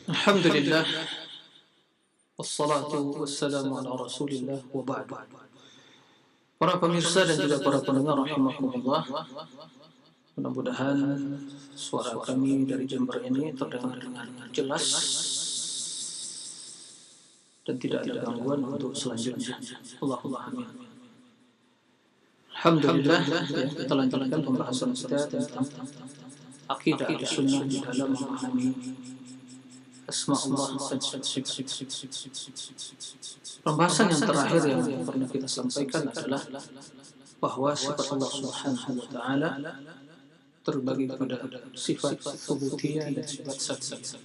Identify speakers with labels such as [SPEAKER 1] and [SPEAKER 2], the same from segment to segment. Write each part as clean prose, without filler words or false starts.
[SPEAKER 1] Alhamdulillah, wassalatu wassalamu ala rasulillah wa ba'du. Para pemirsa dan juga para pendengar rahimakumullah, mudah-mudahan suara kami dari Jember ini terdengar dengan jelas dan tidak ada gangguan untuk selanjutnya. Allahumma amin. Alhamdulillah, ya, kita lanjutkan pembahasan kita tentang akidah Ahlussunnah di dalam memahami Asma Allah dan sifat-sifat. Pembahasan yang terakhir yang pernah kita sampaikan adalah bahwa sifat Allah Subhanahu wa taala terbagi pada sifat subutiyah dan sifat satiyah,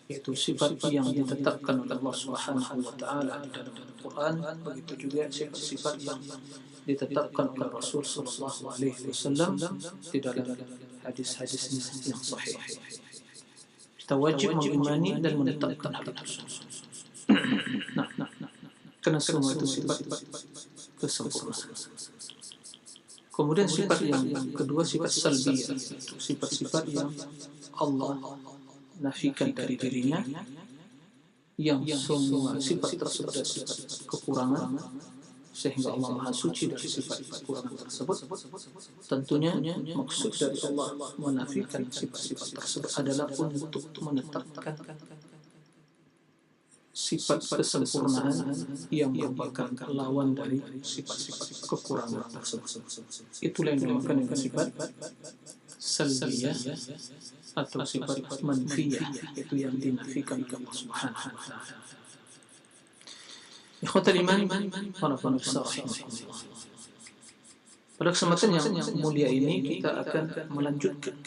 [SPEAKER 1] yaitu sifat yang ditetapkan oleh Allah Subhanahu wa taala di dalam Al-Qur'an, begitu juga sifat-sifat yang ditetapkan oleh Rasul sallallahu alaihi wasallam di dalam hadis-hadisnya yang sahih. Kita wajib mengimani dan menetapkan hal tersebut. Karena semua itu sifat kesempurnaan. Kemudian sifat yang kedua, sifat salbiyah, sifat-sifat yang Allah nafikan dari dirinya, yang semua sifat tersebut adalah sifat kekurangan, sehingga Allah Maha Suci dari sifat kekurangan tersebut. Tentunya maksud dari Allah menafikan sifat-sifat tersebut adalah untuk menetapkan sifat kesempurnaan yang merupakan lawan dari sifat-sifat kekurangan tersebut. Itulah yang dinamakan dengan sifat salbiyah atau sifat manfiyah, itu yang dinafikan oleh Allah Subhanahu wa taala. Ikhwatal iman, para pemirsa rahimakumullah. Pada kesempatan yang mulia ini kita akan melanjutkan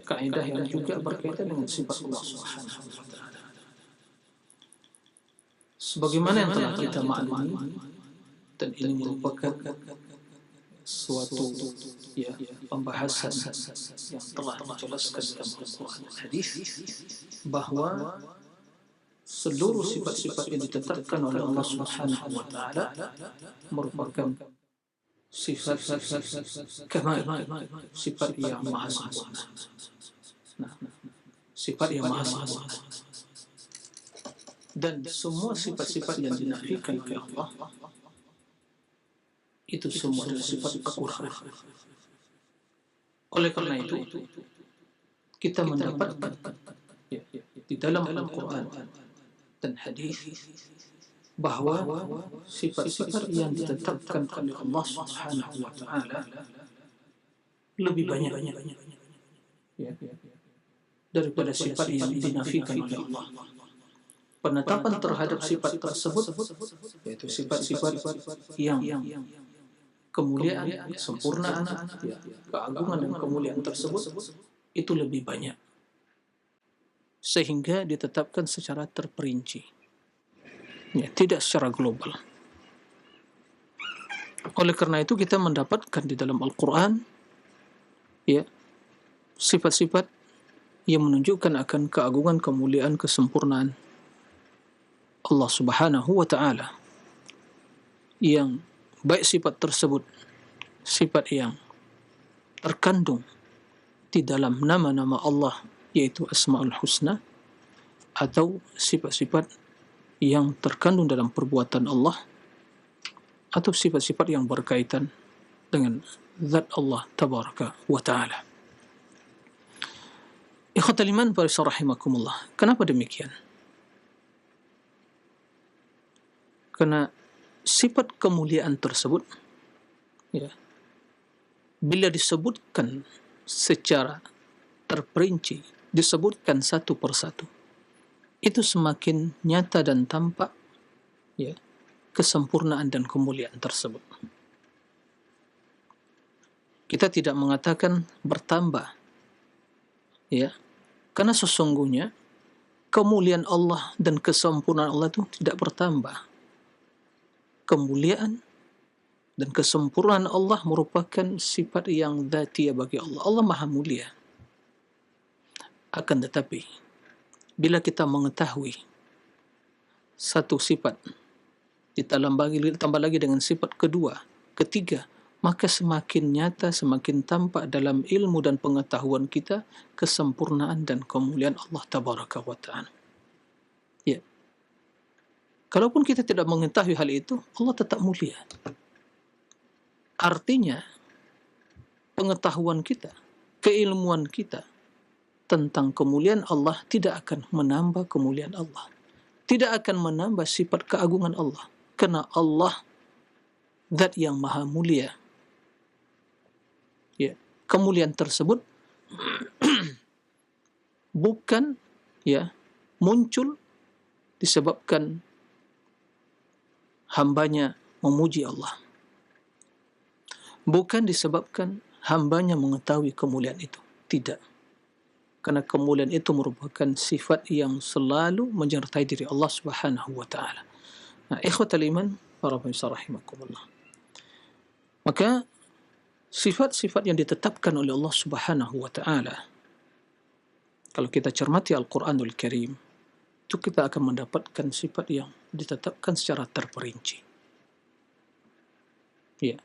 [SPEAKER 1] kaidah yang juga berkaitan dengan sifat Allah Subhanahu wa taala. Sebagaimana yang telah kita maklumi, dan ini merupakan suatu pembahasan yang telah dijelaskan dalam Al-Quran dan Hadis, bahwa seluruh sifat-sifat yang ditetapkan oleh Allah Subhanahu wa taala merupakan sifat kamal, sifat yang maha sempurna. Sifat yang maha sempurna. Dan semua sifat-sifat yang dinafikan oleh Allah itu semua adalah sifat kekurangan. Oleh karena itu kita mendapatkan di dalam Al-Quran dan hadis bahwa sifat-sifat yang ditetapkan oleh Allah Subhanahu wa taala lebih banyak daripada sifat yang dinafikan oleh Allah. Penetapan terhadap sifat tersebut, yaitu sifat-sifat yang kemuliaan, kesempurnaan, keagungan dan kemuliaan tersebut itu lebih banyak, sehingga ditetapkan secara terperinci, tidak secara global. Oleh karena itu kita mendapatkan di dalam Al-Quran sifat-sifat yang menunjukkan akan keagungan, kemuliaan, kesempurnaan Allah Subhanahu wa taala, yang baik sifat tersebut sifat yang terkandung di dalam nama-nama Allah, yaitu Asmaul Husna, atau sifat-sifat yang terkandung dalam perbuatan Allah, atau sifat-sifat yang berkaitan dengan zat Allah Tabaraka wa ta'ala. Ikhwatal iman, para rahimakumullah. Kenapa demikian? Karena sifat kemuliaan tersebut bila disebutkan secara terperinci, disebutkan satu persatu, itu semakin nyata dan tampak kesempurnaan dan kemuliaan tersebut. Kita tidak mengatakan bertambah, karena sesungguhnya kemuliaan Allah dan kesempurnaan Allah itu tidak bertambah. Kemuliaan dan kesempurnaan Allah merupakan sifat yang dzatiyah bagi Allah. Allah Maha Mulia. Akan tetapi bila kita mengetahui satu sifat, ditambah lagi dengan sifat kedua, ketiga, maka semakin nyata, semakin tampak dalam ilmu dan pengetahuan kita kesempurnaan dan kemuliaan Allah Tabaraka wa Ta'ala. Ya. Kalaupun kita tidak mengetahui hal itu, Allah tetap mulia. Artinya, pengetahuan kita, keilmuan kita tentang kemuliaan Allah tidak akan menambah kemuliaan Allah. Tidak akan menambah sifat keagungan Allah. Karena Allah zat yang maha mulia. Ya, kemuliaan tersebut bukan muncul disebabkan hambanya memuji Allah. Bukan disebabkan hambanya mengetahui kemuliaan itu. Tidak. Karena kemuliaan itu merupakan sifat yang selalu menyertai diri Allah Subhanahu wa Ta'ala. Nah, ikhwatal iman, para pemirsa rahimakumullah. Maka sifat-sifat yang ditetapkan oleh Allah Subhanahu wa Ta'ala, kalau kita cermati Al-Quranul Karim, itu kita akan mendapatkan sifat yang ditetapkan secara terperinci. Ya.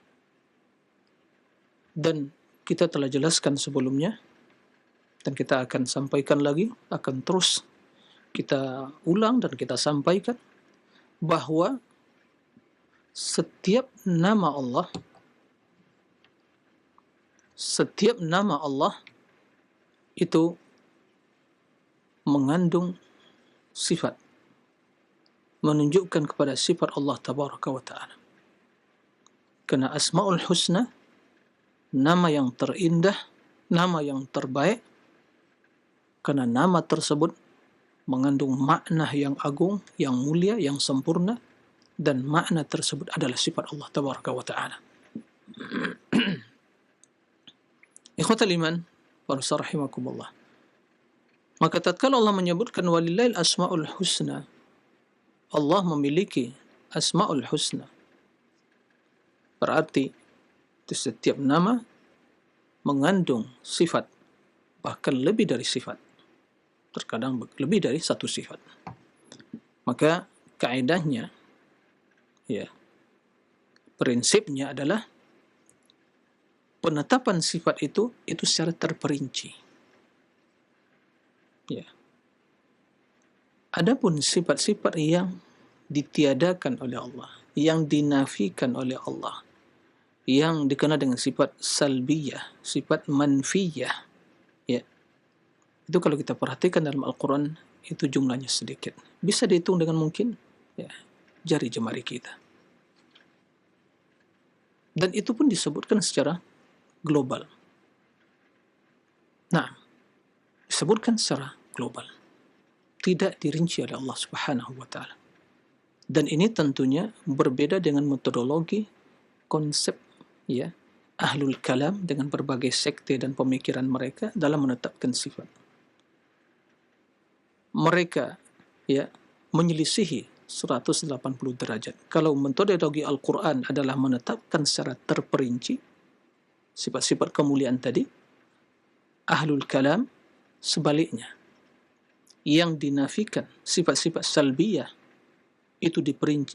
[SPEAKER 1] Dan kita telah jelaskan sebelumnya, dan kita akan sampaikan lagi, akan terus kita ulang dan kita sampaikan, bahwa setiap nama Allah itu mengandung sifat, menunjukkan kepada sifat Allah Tabaraka wa Ta'ala. Karena Asma'ul Husna, nama yang terindah, nama yang terbaik, karena nama tersebut mengandung makna yang agung, yang mulia, yang sempurna, dan makna tersebut adalah sifat Allah Tabaraka wa Ta'ala. Ikhwatal iman, para rahimakumullah. Maka tatkala Allah menyebutkan walillahil asmaul husna, Allah memiliki asmaul husna, berarti di setiap nama mengandung sifat, bahkan lebih dari sifat, terkadang lebih dari satu sifat. Maka kaedahnya, prinsipnya adalah penetapan sifat itu secara terperinci. Ya. Adapun sifat-sifat yang ditiadakan oleh Allah, yang dinafikan oleh Allah, yang dikenal dengan sifat salbiyah, sifat manfiyah, ya. Itu kalau kita perhatikan dalam Al-Quran, itu jumlahnya sedikit. Bisa dihitung dengan mungkin jari jemari kita. Dan itu pun disebutkan secara global. Nah, disebutkan secara global. Tidak dirinci oleh Allah Subhanahu wa Ta'ala. Dan ini tentunya berbeda dengan metodologi, konsep Ahlul Kalam dengan berbagai sekte dan pemikiran mereka dalam menetapkan sifat. Mereka menyelisihi 180 derajat. Kalau metodologi Al-Quran adalah menetapkan secara terperinci sifat-sifat kemuliaan tadi, Ahlul Kalam sebaliknya, yang dinafikan sifat-sifat salbiyah itu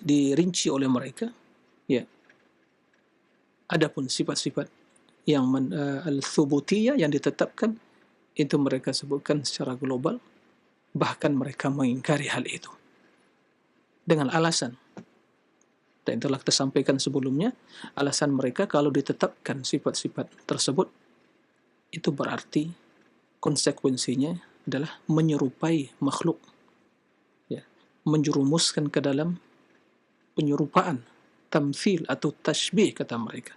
[SPEAKER 1] dirinci oleh mereka. Ya. Adapun sifat-sifat yang al-thubutiyah yang ditetapkan, itu mereka sebutkan secara global, bahkan mereka mengingkari hal itu dengan alasan, dan telah kita sampaikan sebelumnya, alasan mereka kalau ditetapkan sifat-sifat tersebut, itu berarti konsekuensinya adalah menyerupai makhluk, menjerumuskan ke dalam penyerupaan, tamthil atau tashbih kata mereka.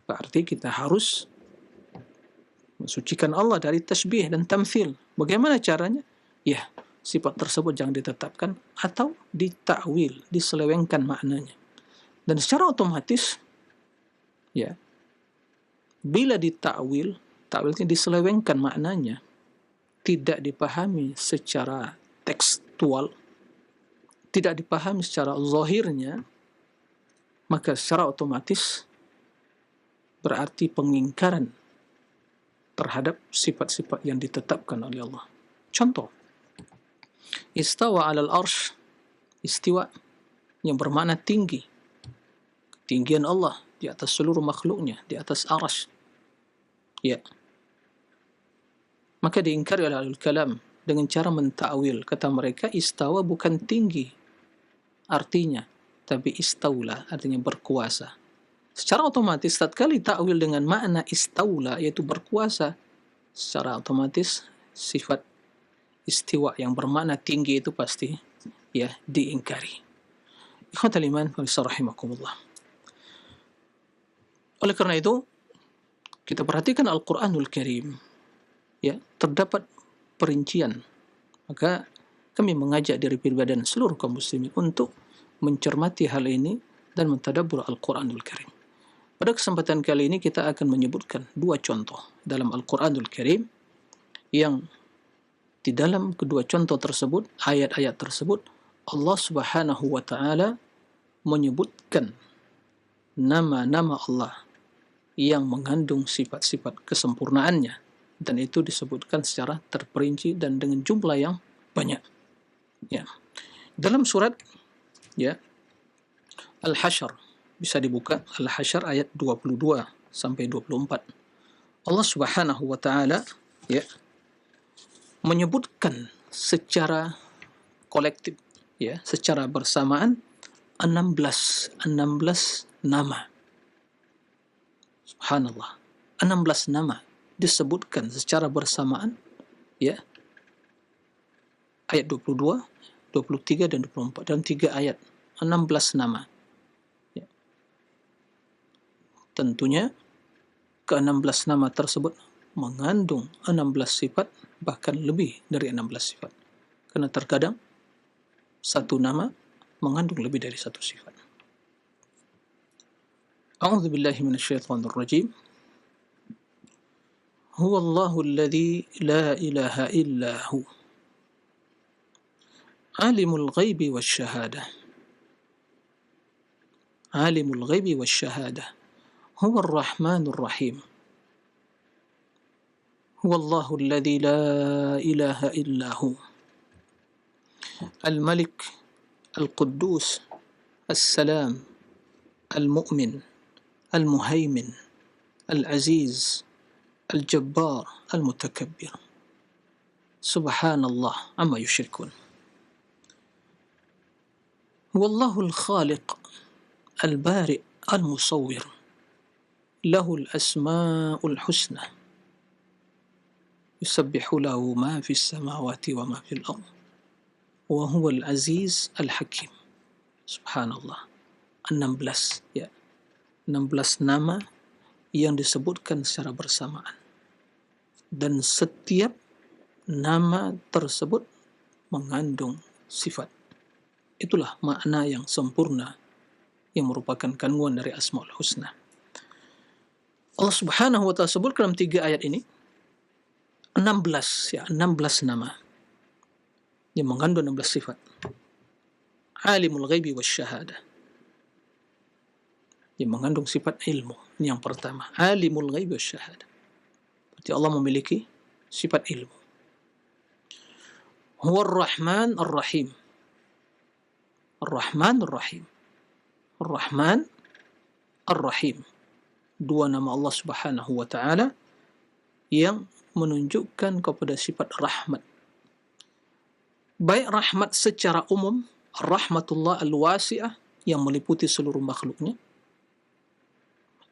[SPEAKER 1] Berarti kita harus mensucikan Allah dari tashbih dan tamthil. Bagaimana caranya? Sifat tersebut jangan ditetapkan atau ditakwil, diselewengkan maknanya. Dan secara otomatis, bila ditakwil, takwilnya diselewengkan maknanya, tidak dipahami secara tekstual, tidak dipahami secara zahirnya, maka secara otomatis berarti pengingkaran terhadap sifat-sifat yang ditetapkan oleh Allah. Contoh, istawa alal arsh, istiwa yang bermakna tinggi, ketinggian Allah, di atas seluruh makhluknya, di atas arsy. Ya. Maka diingkari oleh ahlul kalam dengan cara mentakwil. Kata mereka, istawa bukan tinggi artinya, tapi istaula artinya berkuasa. Secara otomatis tatkala takwil dengan makna istaula yaitu berkuasa, secara otomatis sifat istiwa yang bermakna tinggi itu pasti ya diingkari. Ikhwatal iman wa rahimakumullah. Oleh karena itu kita perhatikan Al-Qur'anul Karim, ya, terdapat perincian. Maka kami mengajak diri pribadi dan seluruh kaum muslimin untuk mencermati hal ini dan mentadabbur Al-Qur'anul Karim. Pada kesempatan kali ini kita akan menyebutkan dua contoh dalam Al-Qur'anul Karim yang di dalam kedua contoh tersebut, ayat-ayat tersebut, Allah Subhanahu wa taala menyebutkan nama-nama Allah yang mengandung sifat-sifat kesempurnaannya, dan itu disebutkan secara terperinci dan dengan jumlah yang banyak. Ya. Dalam surat ya Al-Hasyr, bisa dibuka Al-Hasyr ayat 22 sampai 24. Allah Subhanahu wa taala ya menyebutkan secara kolektif ya, secara bersamaan 16 nama. Subhanallah. 16 nama disebutkan secara bersamaan ya. Ayat 22, 23 dan 24 dan 3 ayat 16 nama. Ya. Tentunya ke-16 nama tersebut mengandung 16 sifat, bahkan lebih dari 16 sifat. Karena terkadang satu nama mengandung lebih dari satu sifat. A'udzu billahi minasyaitonir rajim. Huwallahu alladzi la ilaha illa hu. Alimul ghaibi wasyahadah. Alimul ghaibi wasyahadah. Huwar rahmanur rahim. Huwallahu alladzi la ilaha illa hu. Al-Malik, Al-Quddus, As-Salam, Al-Mu'min, Al-Muhaimin, Al-Aziz, Al-Jabbar, Al-Mutakabbir. Subhanallah amma yushrikun. Wallahu al-Khaliq, Al-Bari', Al-Musawwir. Lahu al-asma'ul husna. Yusabbihu lahu ma fis samawati wa ma fil ardh. Wa huwa al-Aziz Al-Hakim. Subhanallah. 16 ya. 16 nama yang disebutkan secara bersamaan. Dan setiap nama tersebut mengandung sifat. Itulah makna yang sempurna yang merupakan kandungan dari Asmaul Husna. Allah Subhanahu wa taala sebut dalam 3 ayat ini 16 ya, 16 nama yang mengandung 16 sifat. Alimul ghaibi wasyahadah, yang mengandung sifat ilmu. Ini yang pertama, alimul ghaibi wasyahadah. Berarti Allah memiliki sifat ilmu. Huwar Rahman Ar-Rahim. Ar-Rahman Ar-Rahim. Ar-Rahman Ar-Rahim. Dua nama Allah Subhanahu wa taala yang menunjukkan kepada sifat rahmat. Baik rahmat secara umum, rahmatullah al-wasi'ah yang meliputi seluruh makhluknya,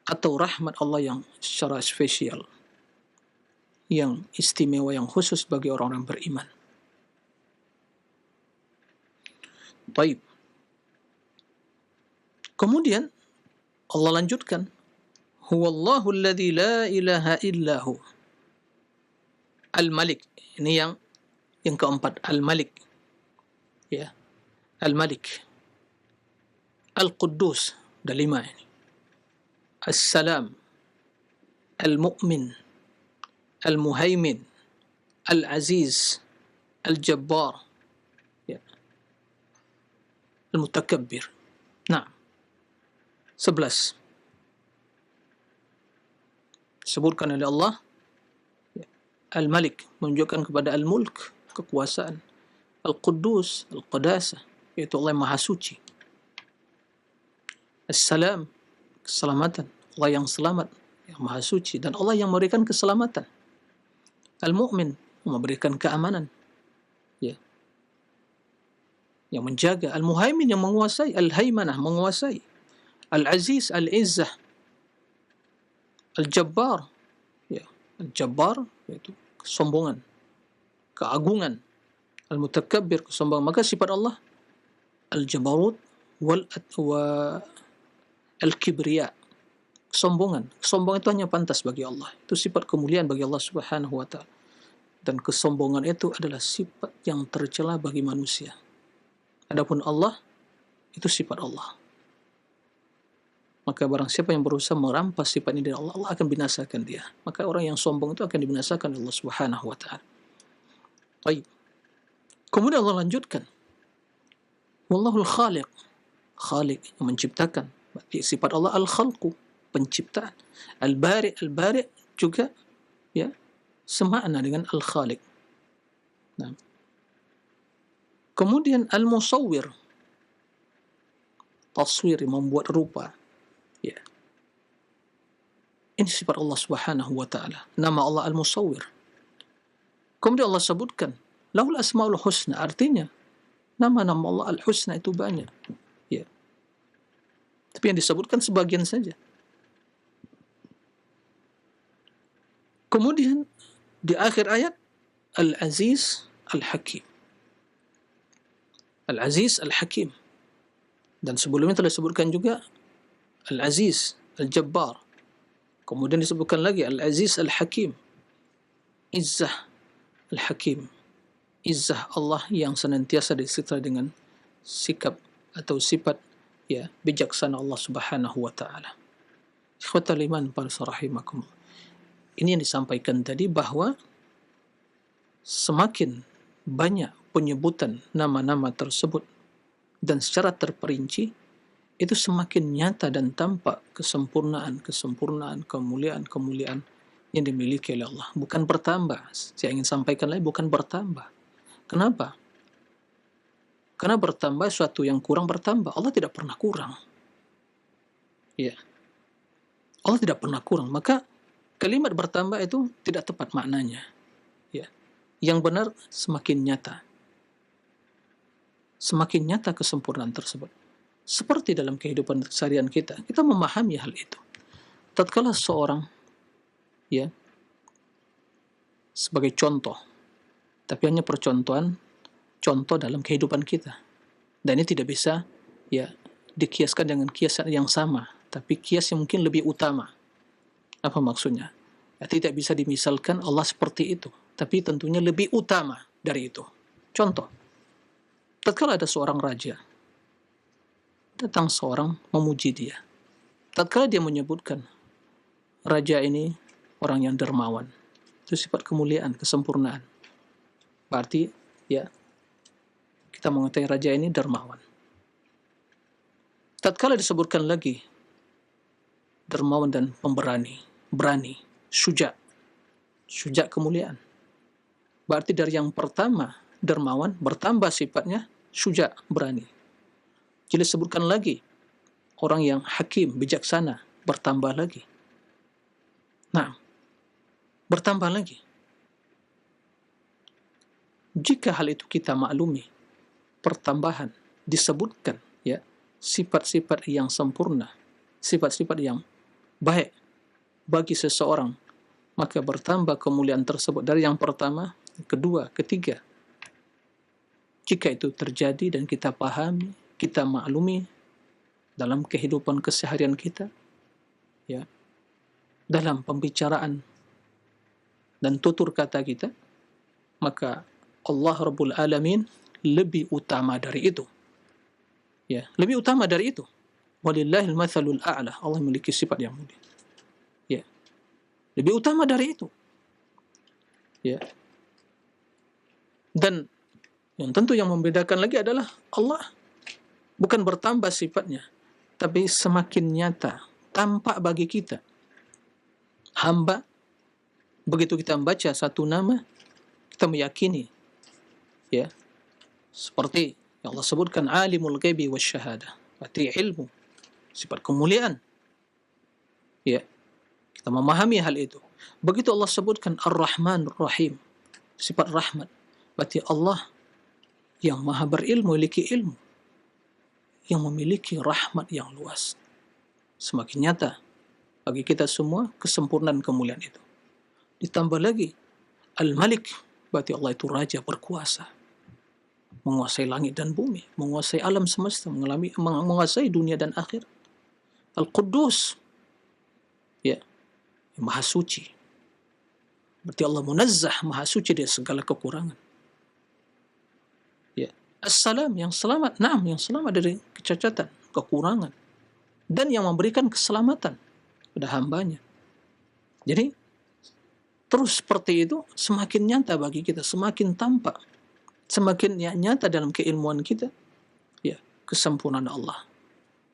[SPEAKER 1] atau rahmat Allah yang secara spesial, yang istimewa, yang khusus bagi orang-orang beriman. Baik. Kemudian Allah lanjutkan, huwallahu alladzi la ilaha illahu. Al-Malik. Ini yang keempat, Al-Malik. Ya. Al-Malik. Al-Quddus. Ada 5 ini. As-Salam. Al-Mu'min. Al-Muhaimin. Al-Aziz. Al-Jabbar. Ya. Al-Mutakabbir. Nah. 11. Disebutkan oleh Allah. Al-Malik menunjukkan kepada Al-Mulk, kekuasaan. Al-Quddus, Al-Qadasah, yaitu Allah yang Maha Suci. As-Salam, keselamatan, Allah yang selamat, yang maha suci, dan Allah yang memberikan keselamatan. Al-Mu'min memberikan keamanan, ya, yang menjaga. Al-Muhaimin yang menguasai, Al-Haimanah menguasai, Al-Aziz, Al-Izzah, Al-Jabbar, ya, Al-Jabbar yaitu kesombongan, keagungan, Al-Mutakabbir kesombongan. Maka sifat Allah Al-Jabarut wa Al-Kibriya, kesombongan. Kesombongan itu hanya pantas bagi Allah. Itu sifat kemuliaan bagi Allah Subhanahu wa taala. Dan kesombongan itu adalah sifat yang tercela bagi manusia. Adapun Allah, itu sifat Allah. Maka barang siapa yang berusaha merampas sifat ini dari Allah, Allah akan binasakan dia. Maka orang yang sombong itu akan dibinasakan oleh Allah Subhanahu wa taala. Baik. Kemudian Allah lanjutkan, Wallahul Khaliq, Khaliq yang menciptakan. Berarti sifat Allah Al-Khalqu, penciptaan. Al-Bari, Al-Bari juga ya semakna dengan Al-Khaliq. Nah. Kemudian Al-Musawwir, taswir, membuat rupa. Ya. Ini sifat Allah Subhanahu wa taala. Nama Allah Al-Musawwir. Kemudian Allah sebutkan Lahul Asmaul Husna, artinya nama-nama Allah Al-Husna itu banyak. Ya. Tapi yang disebutkan sebagian saja. Kemudian di akhir ayat Al-Aziz Al-Hakim. Al-Aziz Al-Hakim. Dan sebelumnya telah disebutkan juga Al-Aziz Al-Jabbar. Kemudian disebutkan lagi Al-Aziz Al-Hakim. Izzah Al-Hakim. Izzah Allah yang senantiasa disertai dengan sikap atau sifat ya bijaksana Allah Subhanahu wa taala. Ikhwatal iman para rahimakumullah. Ini yang disampaikan tadi bahwa semakin banyak penyebutan nama-nama tersebut dan secara terperinci, itu semakin nyata dan tampak kesempurnaan, kemuliaan yang dimiliki oleh Allah. Bukan bertambah. Saya ingin sampaikan lagi, bukan bertambah. Kenapa? Karena bertambah suatu yang kurang bertambah. Allah tidak pernah kurang. Ya. Allah tidak pernah kurang. Maka kalimat bertambah itu tidak tepat maknanya. Ya. Yang benar semakin nyata. Semakin nyata kesempurnaan tersebut. Seperti dalam kehidupan keseharian kita, kita memahami hal itu. Tatkala seorang ya sebagai contoh, tapi hanya percontohan, contoh dalam kehidupan kita. Dan ini tidak bisa ya dikiaskan dengan kias yang sama, tapi kias yang mungkin lebih utama. Apa maksudnya? Ya, tidak bisa dimisalkan Allah seperti itu, tapi tentunya lebih utama dari itu. Contoh, tatkala ada seorang raja, datang seorang memuji dia. Tatkala dia menyebutkan raja ini orang yang dermawan, itu sifat kemuliaan, kesempurnaan. Berarti ya kita mengetahui raja ini dermawan. Tatkala disebutkan lagi dermawan dan pemberani, berani, syuja kemuliaan. Berarti dari yang pertama dermawan bertambah sifatnya syuja, berani. Jadi sebutkan lagi orang yang hakim, bijaksana, bertambah lagi. Nah, bertambah lagi. Jika hal itu kita maklumi, pertambahan disebutkan ya sifat-sifat yang sempurna, sifat-sifat yang baik bagi seseorang, maka bertambah kemuliaan tersebut dari yang pertama, kedua, ketiga. Jika itu terjadi dan kita pahami, kita maklumi dalam kehidupan keseharian kita, ya, dalam pembicaraan dan tutur kata kita, maka Allah Rabbul Alamin lebih utama dari itu. Ya, lebih utama dari itu. Walillahil mathalul a'la. Allah memiliki sifat yang mulia. Ya. Lebih utama dari itu. Ya. Dan yang tentu yang membedakan lagi adalah Allah bukan bertambah sifatnya, tapi semakin nyata, tampak bagi kita. Hamba, begitu kita membaca satu nama, kita meyakini, ya, seperti yang Allah sebutkan, alimul ghaibi wasyahadah, berarti ilmu, sifat kemuliaan. Ya, kita memahami hal itu. Begitu Allah sebutkan Ar-Rahman Ar-Rahim, sifat rahmat, berarti Allah yang maha berilmu, memiliki ilmu, yang memiliki rahmat yang luas. Semakin nyata bagi kita semua kesempurnaan kemuliaan itu. Ditambah lagi Al-Malik, berarti Allah itu raja berkuasa, menguasai langit dan bumi, menguasai alam semesta, menguasai dunia dan akhirat. Al-Quddus, ya, maha suci, berarti Allah munazzah, maha suci dari segala kekurangan. Ya, As-Salam, yang selamat, yang selamat dari kecacatan, kekurangan, dan yang memberikan keselamatan pada hambanya. Jadi terus seperti itu, semakin nyata bagi kita, semakin tampak, semakin nyata dalam keilmuan kita, ya, kesempurnaan Allah.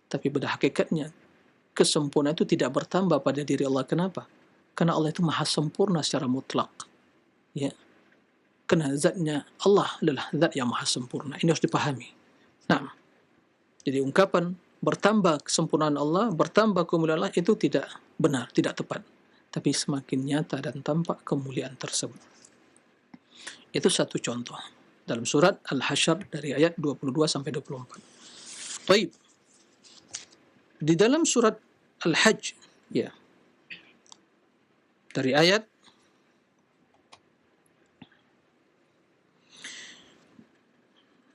[SPEAKER 1] Tapi pada hakikatnya kesempurnaan itu tidak bertambah pada diri Allah. Kenapa? Karena Allah itu maha sempurna secara mutlak. Ya, karena zatnya Allah adalah zat yang maha sempurna. Ini harus dipahami. Nah, jadi ungkapan bertambah kesempurnaan Allah, bertambah kemuliaan Allah itu tidak benar, tidak tepat. Tapi semakin nyata dan tampak kemuliaan tersebut. Itu satu contoh dalam surat Al-Hasyr dari ayat 22 sampai 24. Baik. Di dalam surat Al-Hajj, ya, dari ayat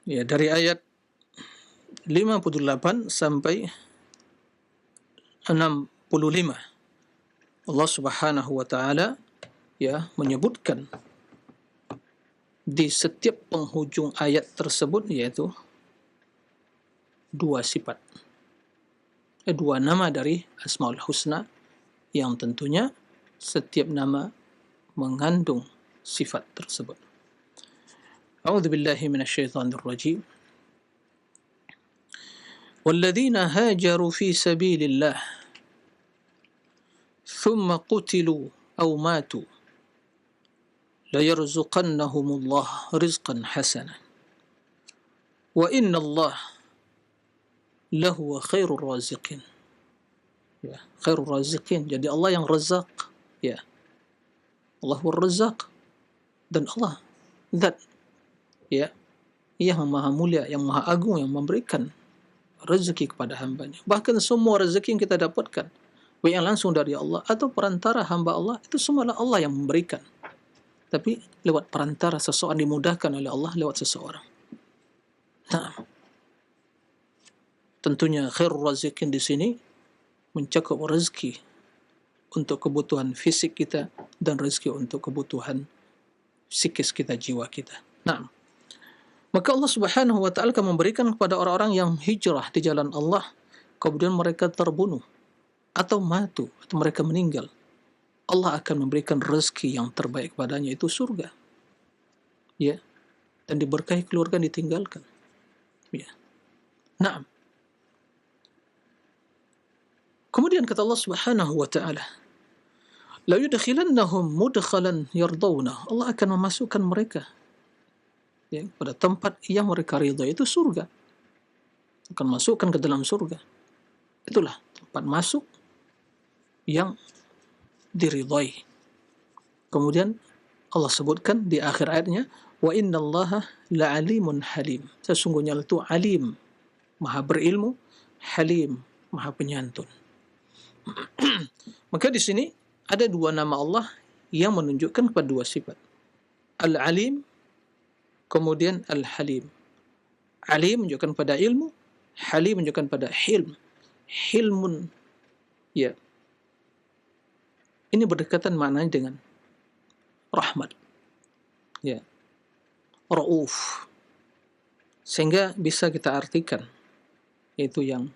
[SPEAKER 1] dari ayat 58 sampai 65, Allah Subhanahu wa taala menyebutkan di setiap penghujung ayat tersebut, yaitu dua sifat, dua nama dari Asmaul Husna, yang tentunya setiap nama mengandung sifat tersebut. A'udzu billahi minasyaitonir rajim. Walladzina hajaru fi sabilillah ثم قتلوا أو ماتوا ليرزقنهم الله رزقا حسنا وإن الله لهو خير الرازقين. Ya, khairur raziqin. Jadi Allah yang razak, ya. Allah war-razzaq, dan Allah zat, ya, yang maha mulia, yang maha agung, yang memberikan rezeki kepada hambanya. Bahkan semua rezeki yang kita dapatkan, baik yang langsung dari Allah atau perantara hamba Allah, itu semua Allah yang memberikan. Tapi lewat perantara seseorang, dimudahkan oleh Allah lewat seseorang. Nah, tentunya khairul raziqin di sini mencakup rezeki untuk kebutuhan fisik kita dan rezeki untuk kebutuhan psikis kita, jiwa kita. Nah, maka Allah Subhanahu wa taala akan memberikan kepada orang-orang yang hijrah di jalan Allah, kemudian mereka terbunuh atau mati, atau mereka meninggal, Allah akan memberikan rezeki yang terbaik padanya, itu surga, ya, dan diberkahi keluarga yang ditinggalkan, ya. Nah, kemudian kata Allah Subhanahu wa taala, la yudkhilannahum mudkhalan yardawna, Allah akan memasukkan mereka, ya, pada tempat yang mereka ridha, itu surga, akan masukkan ke dalam surga. Itulah tempat masuk yang diridhai. Kemudian Allah sebutkan di akhir ayatnya, wa innallaha la'alimun halim, sesungguhnya itu alim, maha berilmu, halim, maha penyantun. Maka di sini ada dua nama Allah yang menunjukkan kepada dua sifat, al-alim, kemudian al-halim. Alim menunjukkan pada ilmu, halim menunjukkan pada hilm. Hilmun, ya, ini berdekatan maknanya dengan rahmat, ya, rauf, sehingga bisa kita artikan yaitu yang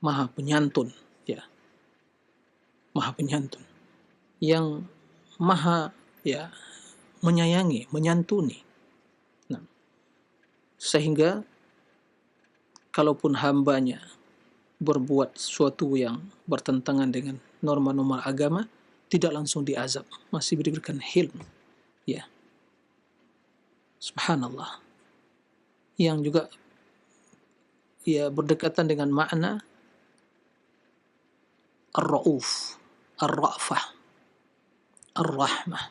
[SPEAKER 1] maha penyantun, ya, maha penyantun, yang maha, ya, menyayangi, menyantuni. Nah, sehingga kalaupun hambanya berbuat sesuatu yang bertentangan dengan norma-norma agama, tidak langsung diazab, masih diberikan hilm, ya. Subhanallah. Yang juga, ya, berdekatan dengan makna Ar-Ra'uf, Ar-Ra'fah, Ar-Rahmah.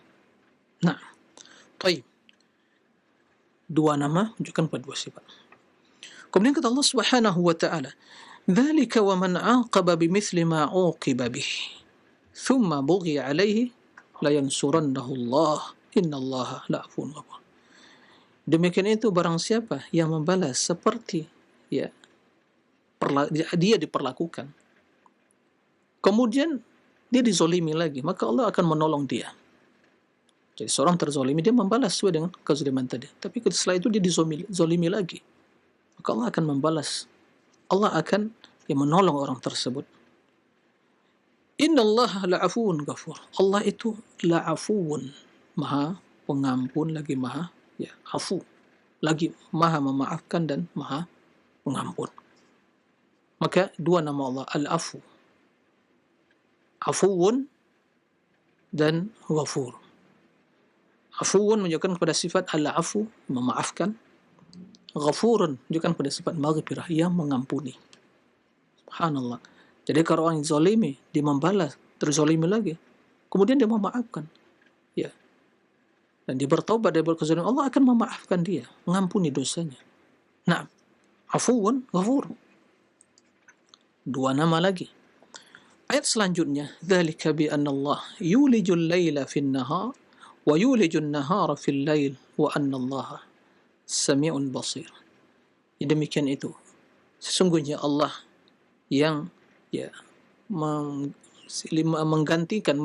[SPEAKER 1] Nah, baik. Dua nama menunjukkan pada dua sifat. Kemudian kata Allah Subhanahu wa taala, "Dzalika wa man 'aqaba bimithli ma 'uqiba bih, thumma bughiya 'alaihi la yansurannahu Allah, innallaha la'afun ghafur." Demikian itu barang siapa yang membalas seperti ya dia diperlakukan, kemudian dia dizolimi lagi, maka Allah akan menolong dia. Jadi seorang terzolimi, dia membalas sesuai dengan kezaliman tadi. Tapi setelah itu dia dizolimi lagi, maka Allah akan membalas. Allah akan menolong orang tersebut. Innallaha la'afuun ghafur. Allah itu la'afuun, maha pengampun lagi maha afu, lagi maha memaafkan dan maha pengampun. Maka dua nama Allah, al-afu, afuun dan ghafur. Afuun menunjukkan kepada sifat al-afu, memaafkan. Ghafurun menunjukkan kepada sifat maghfirah, yang mengampuni. Subhanallah. Jadi kalau orang zalimi, dia membalas, terzalimi lagi, kemudian dia memaafkan. Ya. Dan dia bertaubat dari kezaliman, Allah akan memaafkan dia, mengampuni dosanya. Nah, afuun, ghafur. Dua nama lagi. Ayat selanjutnya, dzalika bi anna Allah yulijul laila fin nahar wa yulijun nahara fil lail wa anna Allah sami'un basir. Demikian itu, sesungguhnya Allah yang menggantikan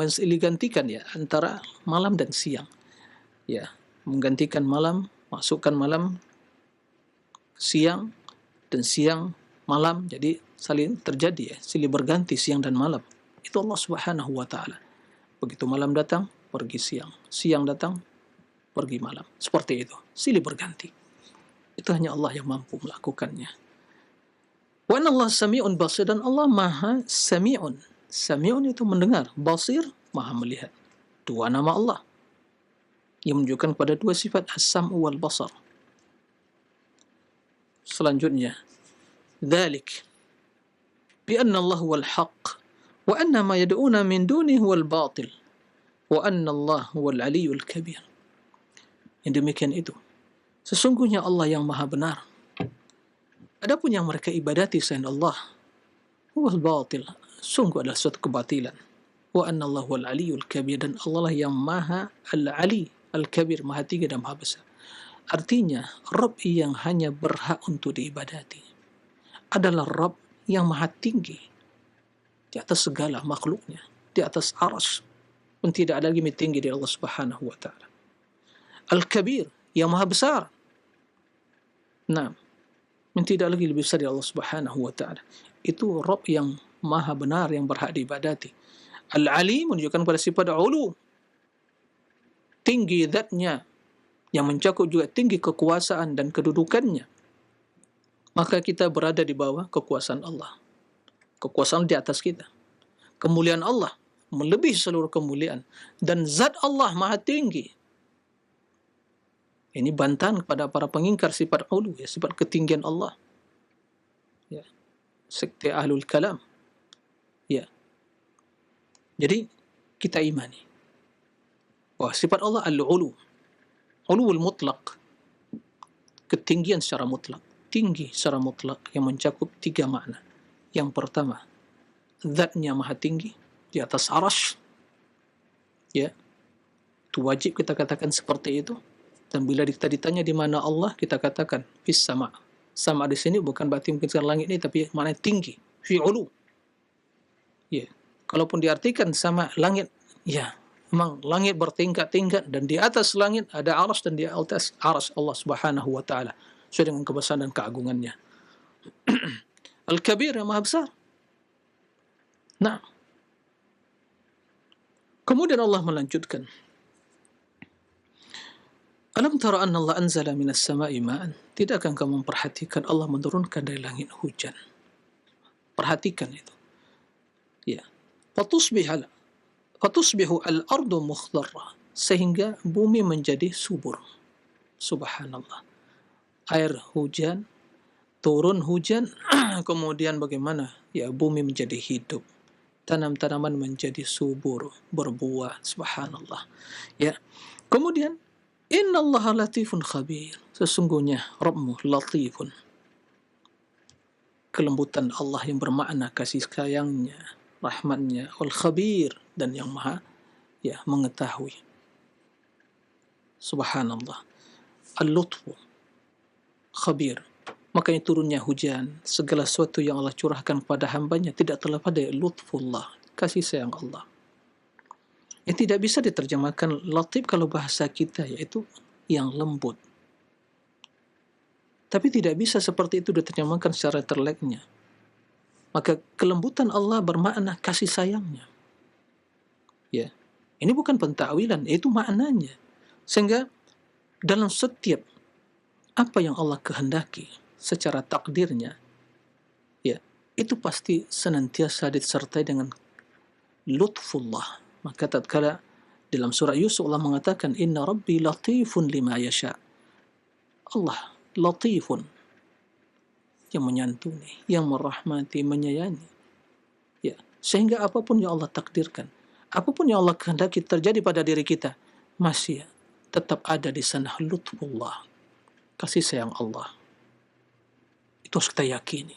[SPEAKER 1] antara malam dan siang, menggantikan malam, masukkan malam siang dan siang malam, jadi saling terjadi silih berganti siang dan malam. Itu Allah Subhanahu wa taala. Begitu malam datang, pergi siang, siang datang, pergi malam. Seperti itu, silih berganti. Itu hanya Allah yang mampu melakukannya. Wa anna Allah sami'un basir, dan Allah maha sami'un. Sami'un itu mendengar, basir maha melihat. Dua nama Allah yang menunjukkan pada dua sifat, as-sam'u wal basar. Selanjutnya, dzalik bi anna Allah huwal haqq wa anna ma yad'una min dunihi huwal batil wa anna Allah huwal aliyyul kabir. Yang demikian itu, sesungguhnya Allah yang maha benar. Adapun yang mereka ibadati selain Allah, huwal batil, sungguh adalah suatu kebatilan. Wa anna Allah huwal aliyyul kabir, dan Allah lah yang maha al-ali, al-kabir, maha tinggi dan maha besar. Artinya, Rabb yang hanya berhak untuk diibadati adalah Rabb yang maha tinggi di atas segala makhluknya, di atas arsy, pun tidak ada lagi lebih tinggi dari Allah Subhanahu wa taala. Al-Kabir, yang maha besar. Nah, yang tidak lagi lebih besar dari Allah Subhanahu wa taala. Itu Rabb yang maha benar, yang berhak diibadati. Al-Ali menunjukkan pada sifat ulu, tinggi zatnya, yang mencakup juga tinggi kekuasaan dan kedudukannya. Maka kita berada di bawah kekuasaan Allah. Kekuasaan di atas kita. Kemuliaan Allah melebihi seluruh kemuliaan. Dan zat Allah maha tinggi. Ini bantahan kepada para pengingkar sifat ulu, sifat ketinggian Allah. Sekte ahlul kalam. Jadi, kita imani bahwa sifat Allah al-ulu. Uluul mutlak, ketinggian secara mutlak, tinggi secara mutlak, yang mencakup tiga makna. Yang pertama, zatnya maha tinggi di atas arsy, itu wajib kita katakan seperti itu. Dan bila kita ditanya di mana Allah, kita katakan fis sama. Sama di sini bukan berarti mungkin sekarang langit ini, tapi maknanya tinggi, fi ulu. Kalaupun diartikan sama langit, memang langit bertingkat-tingkat, dan di atas langit ada arsy, dan di atas arsy Allah Subhanahu wa taala sesuai dengan kebesaran dan keagungannya. Al-Kabir, yang maha besar. Nah, kemudian Allah melanjutkan, alam tara anna Allah anzala minas sama'i ma'an, tidakkah kamu memperhatikan Allah menurunkan dari langit hujan? Perhatikan itu. Fatusbihu al-ardu mukhdarra, sehingga bumi menjadi subur. Subhanallah. Air hujan, turun hujan, kemudian bagaimana? Bumi menjadi hidup. tanam-tanaman menjadi subur, berbuah, subhanallah. Ya. Kemudian innallaha latifun khabir. Sesungguhnya Rabbmu latifun. Kelembutan Allah yang bermakna kasih sayangnya, rahmatnya, wal khabir, dan yang maha mengetahui. Subhanallah. Al-lutfu khabir. Makanya turunnya hujan, segala sesuatu yang Allah curahkan kepada hambanya tidak terlepas dari lutfullah, kasih sayang Allah. Yang tidak bisa diterjemahkan latif kalau bahasa kita, yaitu yang lembut. Tapi tidak bisa seperti itu diterjemahkan secara terleknya. Maka kelembutan Allah bermakna kasih sayangnya. Ya, ini bukan pentakwilan, itu maknanya. Sehingga dalam setiap apa yang Allah kehendaki secara takdirnya, ya, itu pasti senantiasa disertai dengan lutfullah. Maka tatkala dalam surah Yusuf Allah mengatakan inna rabbi latifun lima yasha. Allah latifun, yang menyantuni, yang merahmati, menyayangi. Ya, sehingga apapun yang Allah takdirkan, apapun yang Allah kehendaki terjadi pada diri kita, masih tetap ada di sana lutfullah, kasih sayang Allah. Itu harus kita yakini.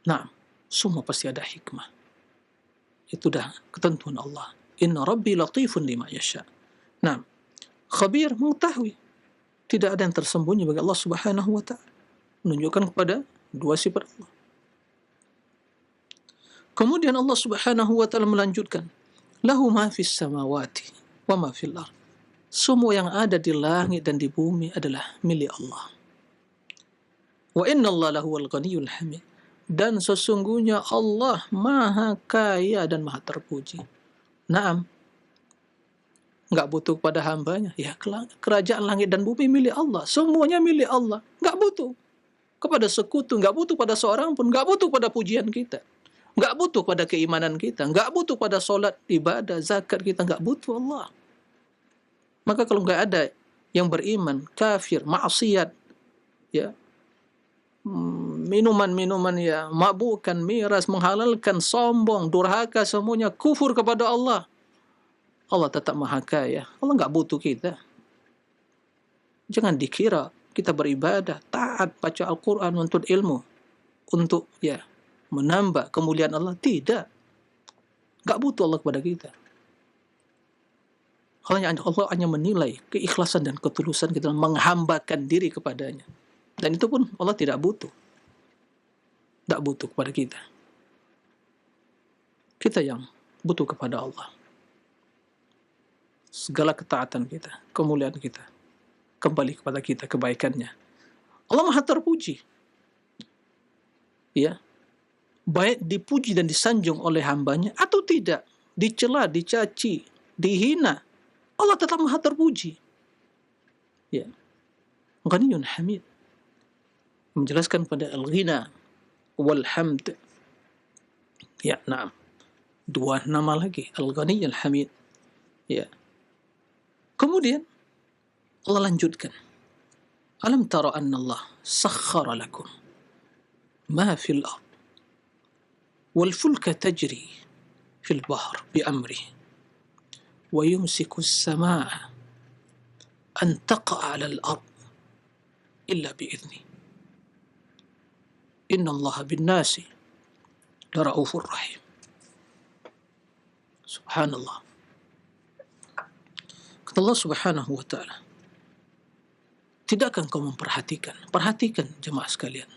[SPEAKER 1] Nah, semua pasti ada hikmah. Itu dah ketentuan Allah. Inna rabbi latifun lima yasha. Nah, khabir, mengetahui. Tidak ada yang tersembunyi bagi Allah Subhanahu wa ta'ala. Menunjukkan kepada dua sifat Allah. Kemudian Allah Subhanahu wa ta'ala melanjutkan, lahu ma fis samawati wa ma fil ardh. Semua yang ada di langit dan di bumi adalah milik Allah. Wa inna Allah lahuwal ghaniyul hamid. Dan sesungguhnya Allah maha kaya dan maha terpuji. Naam, enggak butuh kepada hambanya. Ya, kerajaan langit dan bumi milik Allah. Semuanya milik Allah. Enggak butuh kepada sekutu, enggak butuh pada seorang pun, enggak butuh pada pujian kita. Enggak butuh pada keimanan kita, enggak butuh pada solat, ibadah, zakat kita, enggak butuh Allah. Maka kalau enggak ada yang beriman, kafir, maksiat, ya, minuman-minuman ya, mabukkan, miras, menghalalkan, sombong, durhaka, semuanya kufur kepada Allah. Allah tetap maha kaya. Allah enggak butuh kita. Jangan dikira kita beribadah, taat, baca Al-Quran untuk ilmu, untuk ya menambah kemuliaan Allah. Tidak. Enggak butuh Allah kepada kita. Allah hanya menilai keikhlasan dan ketulusan kita menghambakan diri kepadanya. Dan itu pun Allah tidak butuh. Tidak butuh kepada kita. Kita yang butuh kepada Allah. Segala ketaatan kita, kemuliaan kita, kembali kepada kita, kebaikannya. Allah maha terpuji. Ya. Baik dipuji dan disanjung oleh hambanya atau tidak. Dicela, dicaci, dihina. Allah tetap maha terpuji. Ya. Ghaniyun hamid. Menjelaskan pada al-ghina wal hamd. Ya, na'am. Dua nama lagi, al-ghani al-hamid. Ya. Kemudian Allah lanjutkan. Alam tara anna Allah sakhkhara lakum ma fil ard wal fulka tajri fil bahr bi amrihi wa yumsiku as-samaa'a an taqa'a 'ala al-ard illa bi idhnihi. Inna Allah bin nasi lara'ufur rahim. Subhanallah. Kata Allah Subhanahu wa ta'ala, tidakkah engkau memperhatikan? Perhatikan jemaah sekalian.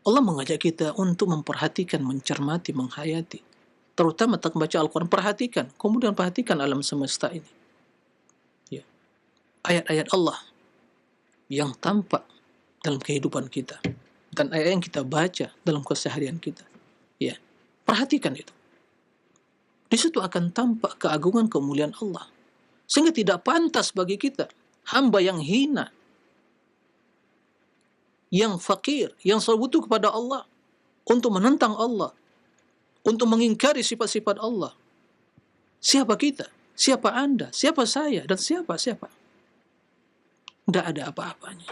[SPEAKER 1] Allah mengajak kita untuk memperhatikan, mencermati, menghayati. Terutama tak membaca Al-Quran, perhatikan. Kemudian perhatikan alam semesta ini. Ya. Ayat-ayat Allah yang tampak dalam kehidupan kita. Dan ayat yang kita baca dalam keseharian kita. Ya, perhatikan itu. Di situ akan tampak keagungan kemuliaan Allah. Sehingga tidak pantas bagi kita, hamba yang hina, yang fakir, yang selalu butuh kepada Allah, untuk menentang Allah, untuk mengingkari sifat-sifat Allah. Siapa kita? Siapa Anda? Siapa saya? Dan siapa? Tidak ada apa-apanya.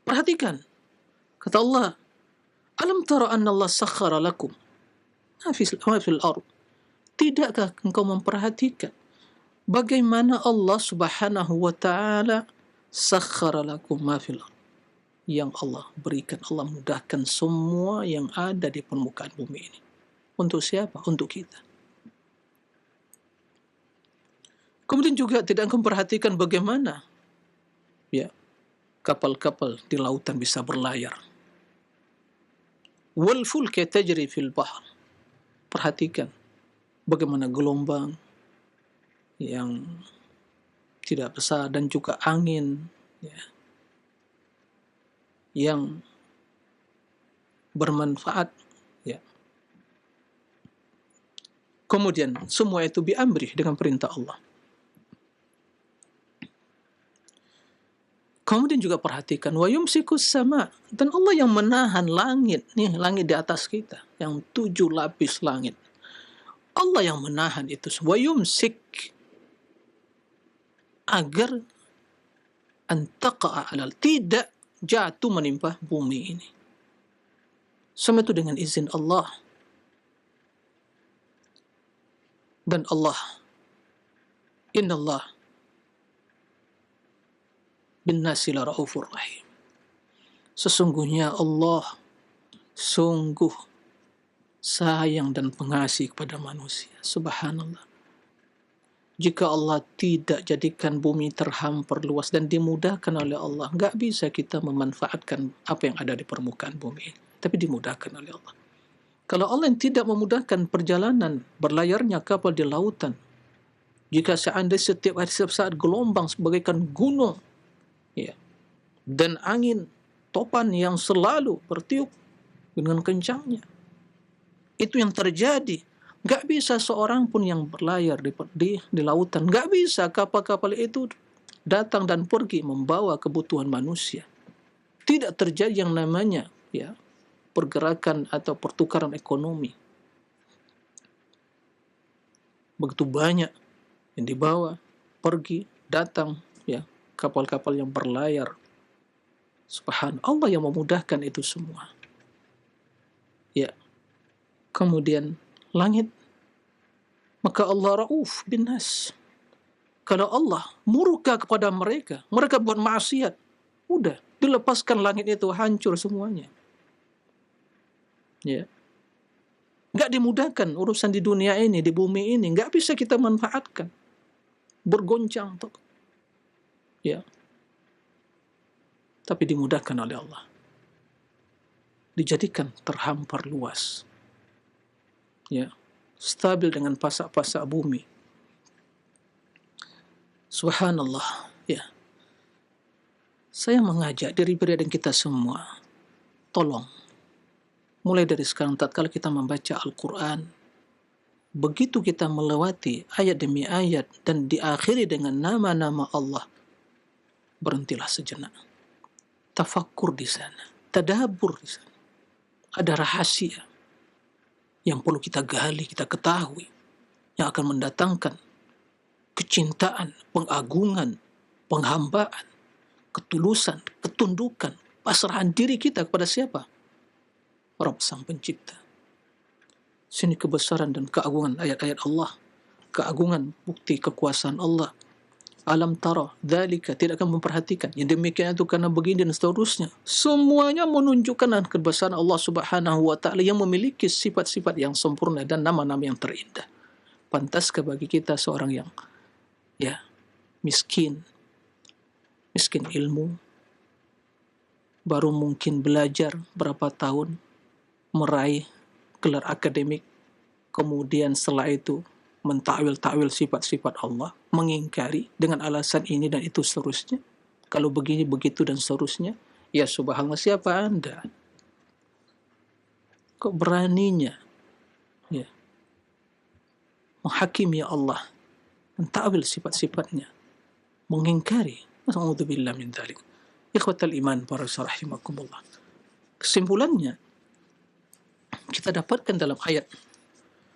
[SPEAKER 1] Perhatikan. Kata Allah, alam tara anna Allah sakhara lakum ma fil ard. Tidakkah engkau memperhatikan bagaimana Allah Subhanahu wa taala sakhkhara lakum ma fil ard, yang Allah berikan, Allah mudahkan semua yang ada di permukaan bumi ini. Untuk siapa? Untuk kita. Kemudian juga tidak engkau memperhatikan bagaimana ya kapal-kapal di lautan bisa berlayar. Wal fulka tajri fil bahr. Perhatikan bagaimana gelombang yang tidak besar dan juga angin ya, yang bermanfaat ya. Kemudian semua itu biamrih, dengan perintah Allah. Kemudian juga perhatikan wa yumsikus sama, dan Allah yang menahan langit, nih langit di atas kita yang 7 lapis langit. Allah yang menahan itu semua. Wa yumsik, agar antaqa'a alal, tidak jatuh menimpa bumi ini. Semua itu dengan izin Allah. Dan Allah, innallah bin nasi la raufur rahim. Sesungguhnya Allah sungguh sayang dan pengasih kepada manusia. Subhanallah. Jika Allah tidak jadikan bumi terhampar luas dan dimudahkan oleh Allah, nggak bisa kita memanfaatkan apa yang ada di permukaan bumi, tapi dimudahkan oleh Allah. Kalau Allah yang tidak memudahkan perjalanan berlayarnya kapal di lautan, jika seandainya setiap saat gelombang sebagaikan gunung, ya, dan angin topan yang selalu bertiup dengan kencangnya, itu yang terjadi. Nggak bisa seorang pun yang berlayar di lautan. Nggak bisa kapal-kapal itu datang dan pergi membawa kebutuhan manusia. Tidak terjadi yang namanya ya pergerakan atau pertukaran ekonomi. Begitu banyak yang dibawa, pergi, datang, ya, kapal-kapal yang berlayar. Subhanallah, Allah yang memudahkan itu semua. Ya. Kemudian langit, maka Allah rauf bin nas. Kalau Allah murka kepada mereka, mereka buat maksiat, udah dilepaskan langit itu, hancur semuanya. Ya. Nggak dimudahkan urusan di dunia ini, di bumi ini, nggak bisa kita manfaatkan. Bergoncang tuh. Ya. Tapi dimudahkan oleh Allah. Dijadikan terhampar luas. Ya. Stabil dengan pasak-pasak bumi. Subhanallah. Ya. Saya mengajak diri dan kita semua, tolong, mulai dari sekarang tatkala kita membaca Al-Quran, begitu kita melewati ayat demi ayat dan diakhiri dengan nama-nama Allah, berhentilah sejenak. Tafakkur di sana, tadabbur di sana. Ada rahasia yang perlu kita gali, kita ketahui, yang akan mendatangkan kecintaan, pengagungan, penghambaan, ketulusan, ketundukan, pasrahan diri kita kepada siapa? Rabb Sang Pencipta. Sini kebesaran dan keagungan ayat-ayat Allah, keagungan bukti kekuasaan Allah. Alam tara dzalika, tidak akan memperhatikan yang demikian itu karena begini dan seterusnya. Semuanya menunjukkan kebesaran Allah Subhanahu wa taala yang memiliki sifat-sifat yang sempurna dan nama-nama yang terindah. Pantaskah bagi kita seorang yang ya miskin ilmu, baru mungkin belajar berapa tahun, meraih gelar akademik, kemudian setelah itu mentakwil-takwil sifat-sifat Allah, mengingkari dengan alasan ini dan itu seterusnya. Kalau begini, begitu dan seterusnya, ya subhanallah, siapa Anda? Kok beraninya ya menghakimi Allah, mentakwil sifat-sifatnya, mengingkari. Na'udzubillah min dzalik. Ikhwatal iman para rahimakumullah. Kesimpulannya kita dapatkan dalam ayat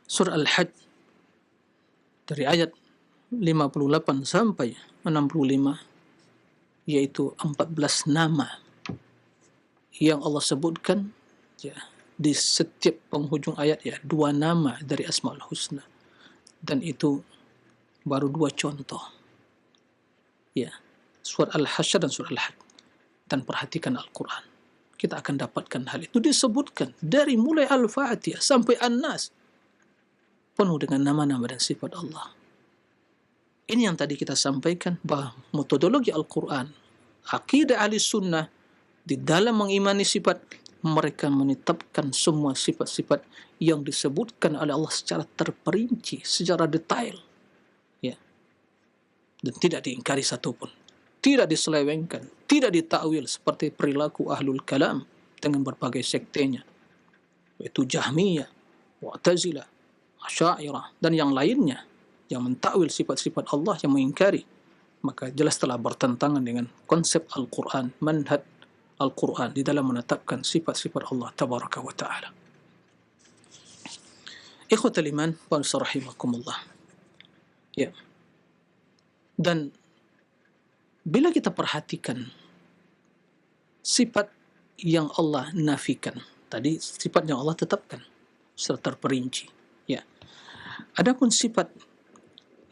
[SPEAKER 1] surah Al-Hajj dari ayat 58 sampai 65, yaitu 14 nama yang Allah sebutkan ya di setiap penghujung ayat ya 2 nama dari Asmaul Husna, dan itu baru 2 contoh ya, surat Al-Hasyr dan surat Al-Had. Dan perhatikan Al-Quran, kita akan dapatkan hal itu disebutkan dari mulai Al-Fatihah sampai An-Nas, penuh dengan nama-nama dan sifat Allah. Ini yang tadi kita sampaikan, bahwa metodologi Al-Quran, akidah ahli sunnah di dalam mengimani sifat, mereka menetapkan semua sifat-sifat yang disebutkan oleh Allah secara terperinci, secara detail ya, dan tidak diingkari satupun, tidak diselewengkan, tidak ditakwil seperti perilaku ahlul kalam dengan berbagai sektenya, yaitu Jahmiyah, Mu'tazilah, Asy'ariyah dan yang lainnya yang mentakwil sifat-sifat Allah, yang mengingkari, maka jelas telah bertentangan dengan konsep Al-Quran, manhaj Al-Quran di dalam menetapkan sifat-sifat Allah Tabaraka wa Ta'ala. Ikhwatal iman wa rahimakumullah. Ya. Dan bila kita perhatikan sifat yang Allah nafikan, tadi sifat yang Allah tetapkan secara terperinci. Ya. Adapun sifat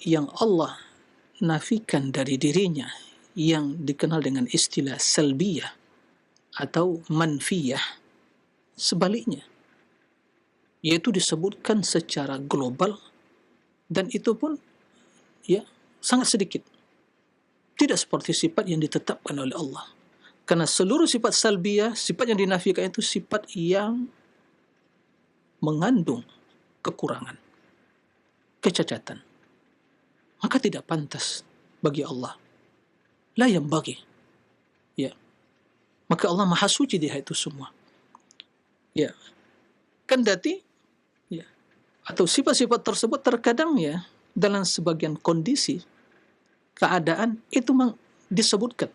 [SPEAKER 1] yang Allah nafikan dari dirinya yang dikenal dengan istilah salbiyah atau manfiyah, sebaliknya, yaitu disebutkan secara global, dan itu pun ya sangat sedikit, tidak seperti sifat yang ditetapkan oleh Allah. Karena seluruh sifat salbiyah, sifat yang dinafikan itu sifat yang mengandung kekurangan, kecacatan, maka tidak pantas bagi Allah, la yanbaghi ya. Maka Allah Maha Suci di hal itu semua. Ya. Kendati ya, atau sifat-sifat tersebut terkadang ya dalam sebagian kondisi keadaan itu memang disebutkan.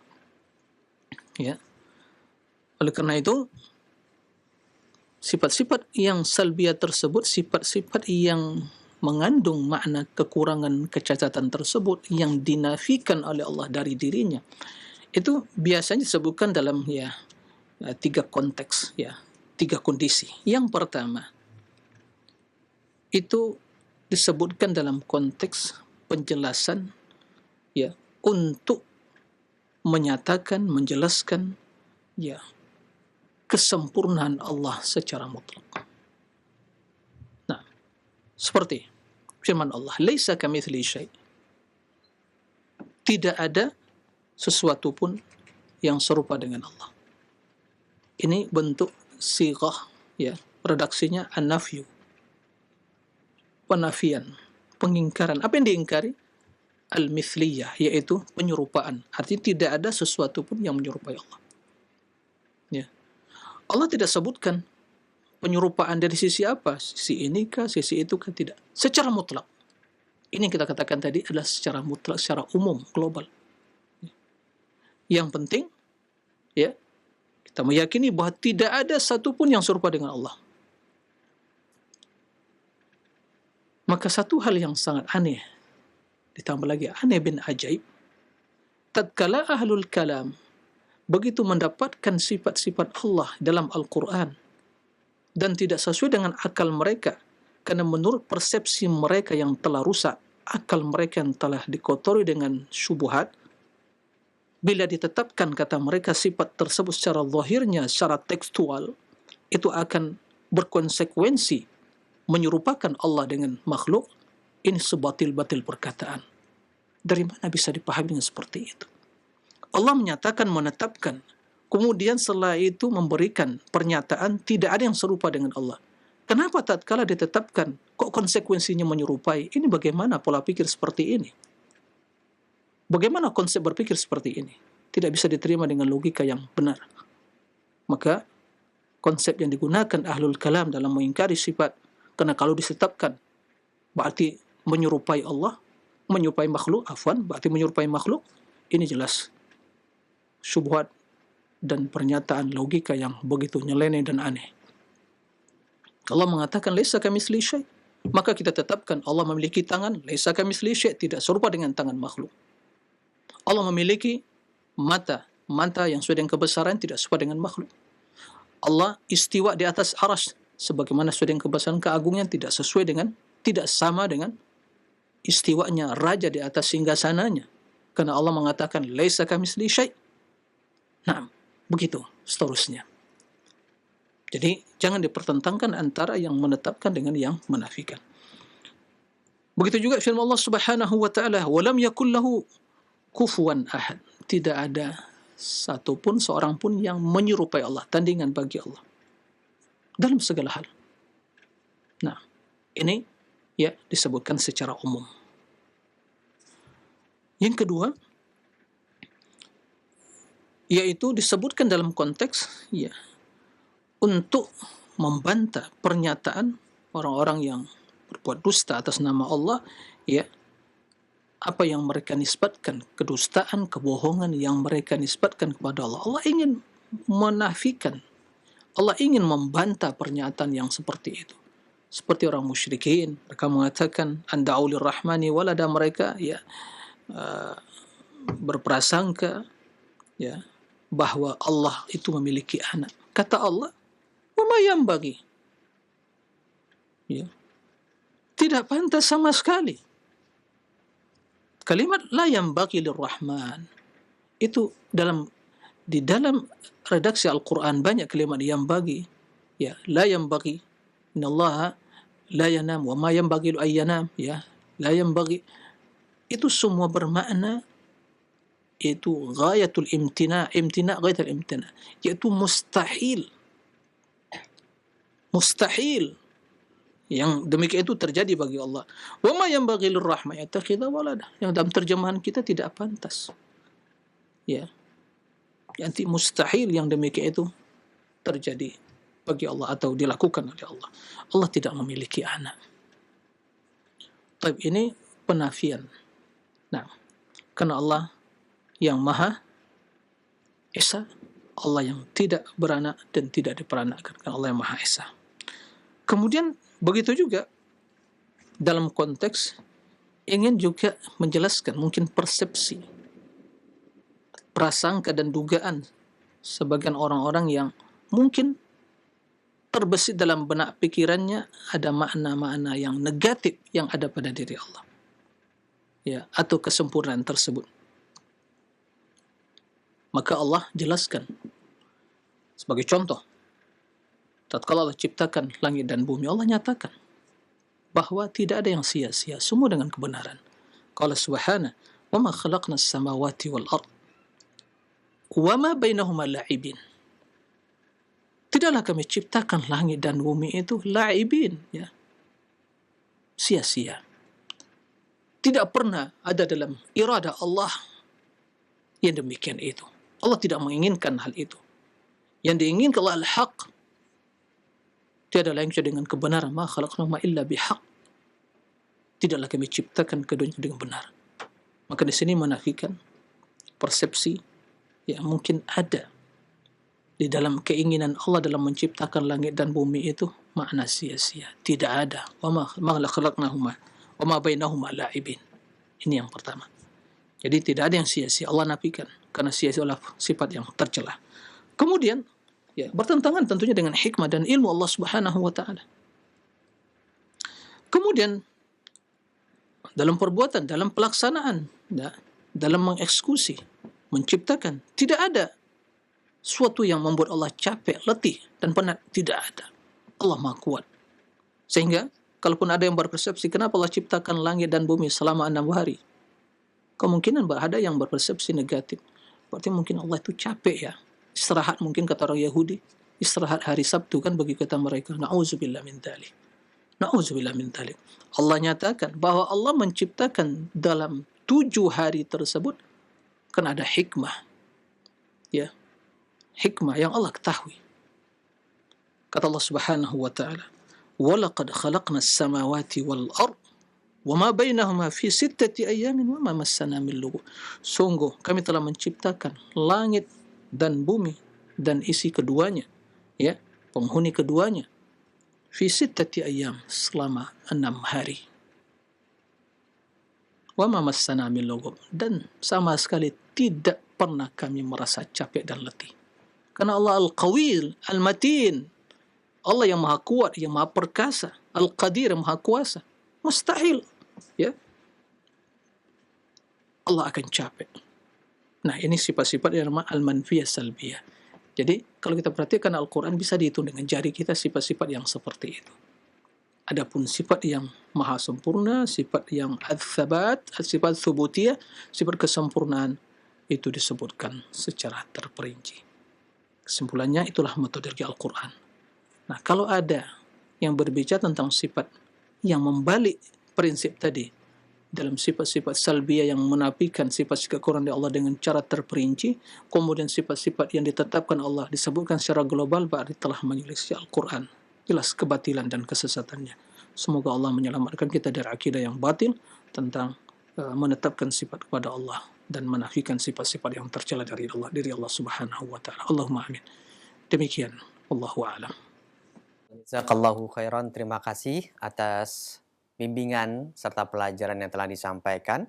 [SPEAKER 1] Ya. Oleh karena itu sifat-sifat yang salbiyah tersebut, sifat-sifat yang mengandung makna kekurangan, kecacatan tersebut yang dinafikan oleh Allah dari dirinya, itu biasanya disebutkan dalam ya 3 konteks ya, 3 kondisi. Yang pertama itu disebutkan dalam konteks penjelasan ya, untuk menyatakan, menjelaskan ya kesempurnaan Allah secara mutlak. Nah, seperti firman Allah, laisa kamitslihi syai', tidak ada sesuatu pun yang serupa dengan Allah. Ini bentuk sighah ya, redaksinya an-nafyu, penafian, pengingkaran. Apa yang diingkari? Al-mithliyah, yaitu penyerupaan. Artinya tidak ada sesuatu pun yang menyerupai Allah. Ya. Allah tidak sebutkan penyerupaan dari sisi apa, sisi ini kah, sisi itu kah, tidak. Secara mutlak. Ini yang kita katakan tadi adalah secara mutlak, secara umum, global. Yang penting ya, kita meyakini bahwa tidak ada satupun yang serupa dengan Allah. Maka satu hal yang sangat aneh, ditambah lagi aneh bin ajaib, tatkala ahlul kalam begitu mendapatkan sifat-sifat Allah dalam Al-Quran dan tidak sesuai dengan akal mereka, karena menurut persepsi mereka yang telah rusak, akal mereka yang telah dikotori dengan syubhat, bila ditetapkan kata mereka sifat tersebut secara zahirnya, secara tekstual, itu akan berkonsekuensi menyerupakan Allah dengan makhluk. Ini sebatil-batil perkataan. Dari mana bisa dipahami dengan seperti itu? Allah menyatakan, menetapkan, kemudian setelah itu memberikan pernyataan tidak ada yang serupa dengan Allah. Kenapa tatkala ditetapkan kok konsekuensinya menyerupai? Ini bagaimana pola pikir seperti ini? Bagaimana konsep berpikir seperti ini? Tidak bisa diterima dengan logika yang benar. Maka konsep yang digunakan ahlul kalam dalam mengingkari sifat, karena kalau ditetapkan berarti menyerupai Allah, menyerupai makhluk, berarti menyerupai makhluk, ini jelas syubhat dan pernyataan logika yang begitu nyeleneh dan aneh. Allah mengatakan laisa kamitslihi syai', maka kita tetapkan Allah memiliki tangan, laisa kamitslihi syai', tidak serupa dengan tangan makhluk. Allah memiliki mata yang sesuai dengan kebesaran, tidak serupa dengan makhluk. Allah istiwa di atas arsy, sebagaimana sesuai dengan kebesaran keagungan tidak sama dengan istiwanya raja di atas singgasananya. Karena Allah mengatakan laisa kamitslihi syai'. Nah, begitu seterusnya. Jadi jangan dipertentangkan antara yang menetapkan dengan yang menafikan. Begitu juga firman Allah Subhanahu wa taala, "Wa lam yakul lahu kufuwan ahad." Tidak ada satupun seorang pun yang menyerupai Allah, tandingan bagi Allah dalam segala hal. Nah, ini ya disebutkan secara umum. Yang kedua, yaitu disebutkan dalam konteks ya untuk membantah pernyataan orang-orang yang berbuat dusta atas nama Allah, ya, apa yang mereka nisbatkan, kedustaan, kebohongan yang mereka nisbatkan kepada Allah. Allah ingin menafikan, Allah ingin membantah pernyataan yang seperti itu. Seperti orang musyrikin, mereka mengatakan anda'u lirrahmani walada, mereka ya berprasangka ya bahwa Allah itu memiliki anak. Kata Allah, "Wa ma yanbaghi." Ya. Tidak pantas sama sekali. Kalimat la yanbaghi lirrahman itu di dalam redaksi Al-Qur'an banyak kalimat yang bagi, ya, la yanbaghi, innallaha la yanam wa ma yanbaghi ay yanam, ya, la yanbaghi, itu semua bermakna itu ghayatul imtina ghayatul imtina, yaitu mustahil yang demikian itu terjadi bagi Allah. Wa ma yanbaghi lirrahman yattakhidha walada, yang dalam terjemahan kita tidak pantas, ya, yang mustahil yang demikian itu terjadi bagi Allah atau dilakukan oleh Allah. Allah tidak memiliki anak. Tapi ini penafian. Nah, karena Allah yang Maha Esa, Allah yang tidak beranak dan tidak diperanakkan, karena Allah yang Maha Esa. Kemudian begitu juga dalam konteks ingin juga menjelaskan mungkin persepsi, prasangka dan dugaan sebagian orang-orang yang mungkin terbesit dalam benak pikirannya ada makna-makna yang negatif yang ada pada diri Allah, ya, atau kesempurnaan tersebut. Maka Allah jelaskan sebagai contoh, tatkala Allah ciptakan langit dan bumi, Allah nyatakan bahwa tidak ada yang sia-sia, semua dengan kebenaran. Qala subhanahu wa ma khalaqna as-samawati wal ard wa ma bainahuma la'ibin. Tidaklah kami ciptakan langit dan bumi itu la'ibin, ya, sia-sia. Tidak pernah ada dalam irada Allah yang demikian itu. Allah tidak menginginkan hal itu. Yang diinginkan Allah al-haq. Tiada lain dengan kebenaran. Ma khalaqnahuma illa bihaq. Tidaklah kami ciptakan keduanya dengan benar. Maka di sini menafikan persepsi yang mungkin ada di dalam keinginan Allah dalam menciptakan langit dan bumi itu makna sia-sia. Tidak ada. Wa ma khalaqnahuma wa ma bainahuma la'ibin. Ini yang pertama. Jadi tidak ada yang sia-sia, Allah nafikan, karena sia-sia adalah sifat yang tercela. Kemudian ya bertentangan tentunya dengan hikmah dan ilmu Allah Subhanahu wa taala. Kemudian dalam perbuatan, dalam pelaksanaan, ya, dalam mengeksekusi, menciptakan, tidak ada suatu yang membuat Allah capek, letih dan penat, tidak ada. Allah Maha Kuat. Sehingga kalaupun ada yang berpersepsi kenapa Allah ciptakan langit dan bumi selama 6 hari, kemungkinan ada yang berpersepsi negatif. Berarti mungkin Allah itu capek, ya. Istirahat mungkin kata orang Yahudi. Istirahat hari Sabtu kan bagi kata mereka. Na'udzubillah min dzalik. Na'udzubillah min dzalik. Allah nyatakan bahwa Allah menciptakan dalam 7 hari tersebut kan ada hikmah. Ya. Hikmah yang Allah ketahui. Kata Allah Subhanahu wa taala, "Wa laqad khalaqna as-samawati wal ard wa ma bainahuma fi 6 ayamin wa ma massana min lughub." Sungguh kami telah menciptakan langit dan bumi dan isi keduanya, ya, penghuni keduanya, fi 6 ayam, selama 6 hari. Wa ma massana min lughub, dan sama sekali tidak pernah kami merasa capek dan letih. Karena Allah Al-Qawil, Al-Matin, Allah yang maha kuat, yang maha perkasa, Al-Qadir, yang maha kuasa. Mustahil. Ya, Allah akan capek. Nah, ini sifat-sifat yang nama al-manfiyah salbiyah. Jadi, kalau kita perhatikan Al-Quran bisa dihitung dengan jari kita sifat-sifat yang seperti itu. Adapun sifat yang maha sempurna, sifat yang ats-tsabat, sifat tsubutiyah, sifat kesempurnaan, itu disebutkan secara terperinci. Kesimpulannya, itulah metodologi Al-Quran. Nah, kalau ada yang berbicara tentang sifat yang membalik prinsip tadi, dalam sifat-sifat salbiyah yang menafikan sifat kekurangan dari Allah dengan cara terperinci, kemudian sifat-sifat yang ditetapkan Allah disebutkan secara global, berarti telah menyelisih Al-Quran. Jelas kebatilan dan kesesatannya. Semoga Allah menyelamatkan kita dari akidah yang batil tentang menetapkan sifat kepada Allah dan menafikan sifat-sifat yang tercela dari Allah Subhanahu wa taala. Allahumma amin. Demikian, wallahu a'lam.
[SPEAKER 2] Jazakallahu khairan, terima kasih atas bimbingan serta pelajaran yang telah disampaikan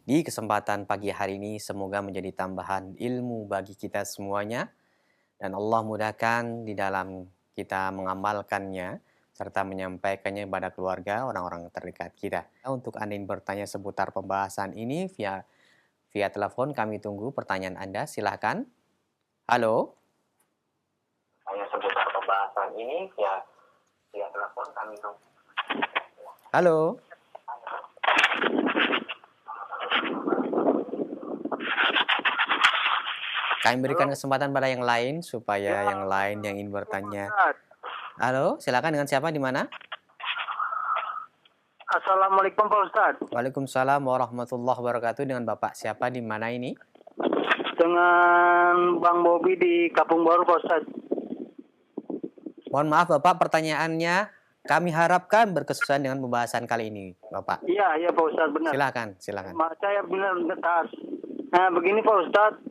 [SPEAKER 2] di kesempatan pagi hari ini. Semoga menjadi tambahan ilmu bagi kita semuanya, dan Allah mudahkan di dalam kita mengamalkannya serta menyampaikannya kepada keluarga, orang-orang terdekat kita. Untuk Anda yang bertanya seputar pembahasan ini via telepon, kami tunggu pertanyaan Anda. Silahkan. Halo. Tanya seputar pembahasan ini via telepon, kami tunggu. Halo. Kami berikan kesempatan pada yang lain supaya yang lain yang ingin bertanya. Halo, silakan, dengan siapa, di mana?
[SPEAKER 3] Assalamualaikum Pak Ustadz.
[SPEAKER 2] Waalaikumsalam warahmatullahi wabarakatuh. Dengan Bapak siapa, di mana ini?
[SPEAKER 3] Dengan Bang Bobi di Kampung Baru Pak Ustadz.
[SPEAKER 2] Mohon maaf Bapak, pertanyaannya kami harapkan berkesesuaian dengan pembahasan kali ini, Bapak.
[SPEAKER 3] Iya Pak Ustadz, benar.
[SPEAKER 2] Silakan.
[SPEAKER 3] Saya benar taat. Nah, begini Pak Ustadz,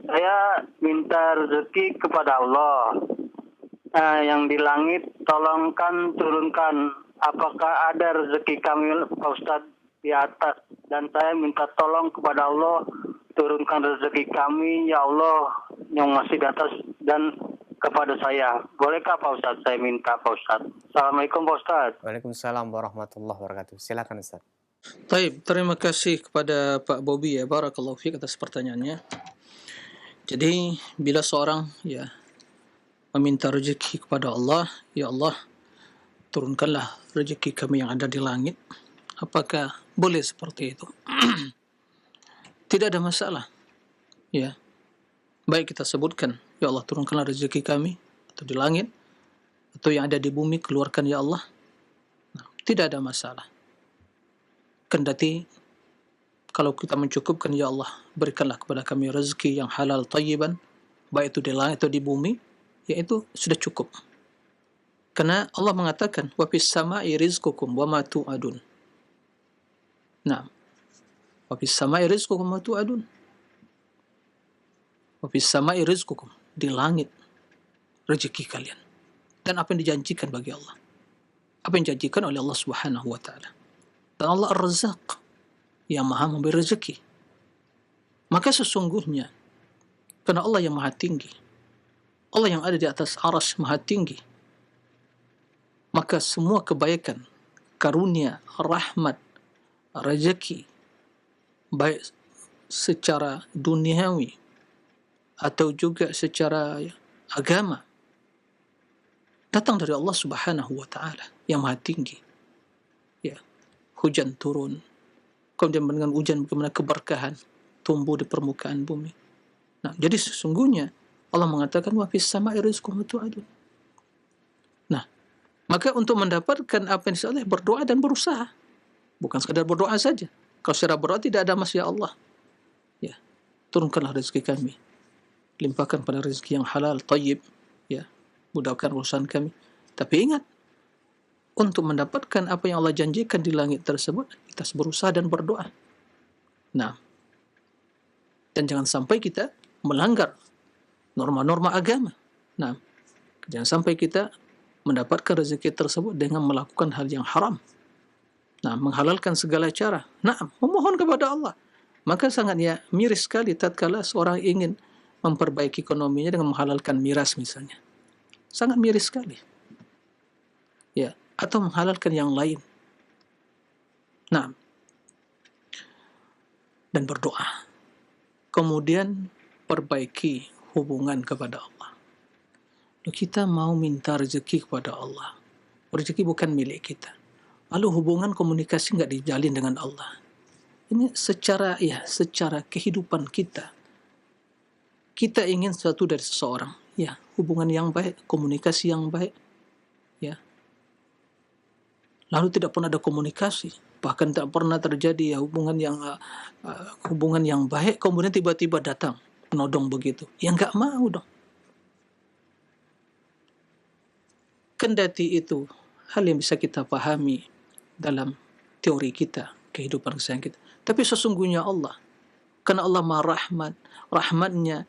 [SPEAKER 3] saya minta rezeki kepada Allah. Yang di langit, tolongkan turunkan. Apakah ada rezeki kami Pak Ustadz di atas? Dan saya minta tolong kepada Allah, turunkan rezeki kami, ya Allah, yang masih di atas dan kepada saya. Bolehkah Pak Ustadz? Saya minta Pak Ustadz. Assalamualaikum Pak Ustadz.
[SPEAKER 2] Waalaikumsalam warahmatullahi wabarakatuh. Silakan Ustadz.
[SPEAKER 1] Baik, terima kasih kepada Pak Bobi ya, barakallahu fiik atas pertanyaannya. Jadi, bila seorang meminta rezeki kepada Allah, ya Allah, turunkanlah rezeki kami yang ada di langit. Apakah boleh seperti itu? Tidak ada masalah. Ya. Baik kita sebutkan, ya Allah, turunkanlah rezeki kami atau di langit atau yang ada di bumi, keluarkan ya Allah. Nah, tidak ada masalah. Kendati kalau kita mencukupkan, ya Allah, berikanlah kepada kami rezeki yang halal tayyiban, baik itu di langit atau di bumi, ya itu sudah cukup. Karena Allah mengatakan, wa fis sama'i rizqukum wa ma tu'adun. Nah, wa fis sama'i rizqukum wa ma tu'adun. Wa fis sama'i rizqukum, di langit rezeki kalian. Dan apa yang dijanjikan bagi Allah? Apa yang dijanjikan oleh Allah Subhanahu wa taala? Dan Allah Ar-Razzaq, yang maha memberi rezeki. Maka sesungguhnya, karena Allah yang maha tinggi, Allah yang ada di atas arsy maha tinggi, maka semua kebaikan, karunia, rahmat, rezeki, baik secara duniawi atau juga secara agama, datang dari Allah Subhanahu wa taala yang maha tinggi. Ya, hujan turun, kemudian dengan hujan bagaimana keberkahan tumbuh di permukaan bumi. Nah, jadi sesungguhnya Allah mengatakan wa fis sama'i rizqukum wa tu'adun. Nah, maka untuk mendapatkan apa yang disalih, berdoa dan berusaha. Bukan sekadar berdoa saja. Kalau secara berdoa tidak ada masya Allah. Ya, turunkanlah rezeki kami. Limpahkan pada rezeki yang halal, tayyib, ya. Mudahkan urusan kami. Tapi ingat, untuk mendapatkan apa yang Allah janjikan di langit tersebut, kita berusaha dan berdoa. Nah, dan jangan sampai kita melanggar norma-norma agama. Nah, jangan sampai kita mendapatkan rezeki tersebut dengan melakukan hal yang haram. Nah, menghalalkan segala cara. Nah, memohon kepada Allah. Maka sangat miris sekali tatkala seorang ingin memperbaiki ekonominya dengan menghalalkan miras misalnya. Sangat miris sekali. ya, atau menghalalkan yang lain. Nah, dan berdoa. Kemudian perbaiki hubungan kepada Allah. Kita mau minta rezeki kepada Allah. Rezeki bukan milik kita. Lalu hubungan komunikasi nggak dijalin dengan Allah. Ini secara kehidupan kita. Kita ingin sesuatu dari seseorang. Ya, hubungan yang baik, komunikasi yang baik. Ya. Lalu tidak pernah ada komunikasi. Bahkan tak pernah terjadi hubungan yang baik, kemudian tiba-tiba datang menodong begitu. Ya nggak mau dong. Kendati itu hal yang bisa kita pahami dalam teori kita, kehidupan keseharian kita. Tapi sesungguhnya Allah, karena Allah Maha Rahmat, rahmatnya,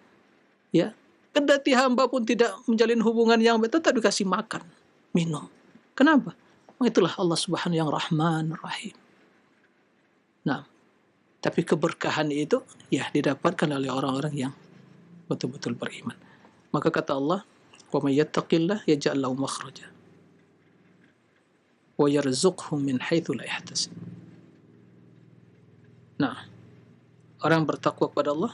[SPEAKER 1] ya, kendati hamba pun tidak menjalin hubungan yang baik, tetap dikasih makan, minum. Kenapa? Itulah Allah Subhanahu yang Rahman, Rahim. Nah, tapi keberkahan itu ya didapatkan oleh orang-orang yang betul-betul beriman. Maka kata Allah, "Wa may yattaqillah yaj'al lahu makhraja wa yarzuqhu min haitsu la yahtasib." Nah, orang bertakwa kepada Allah,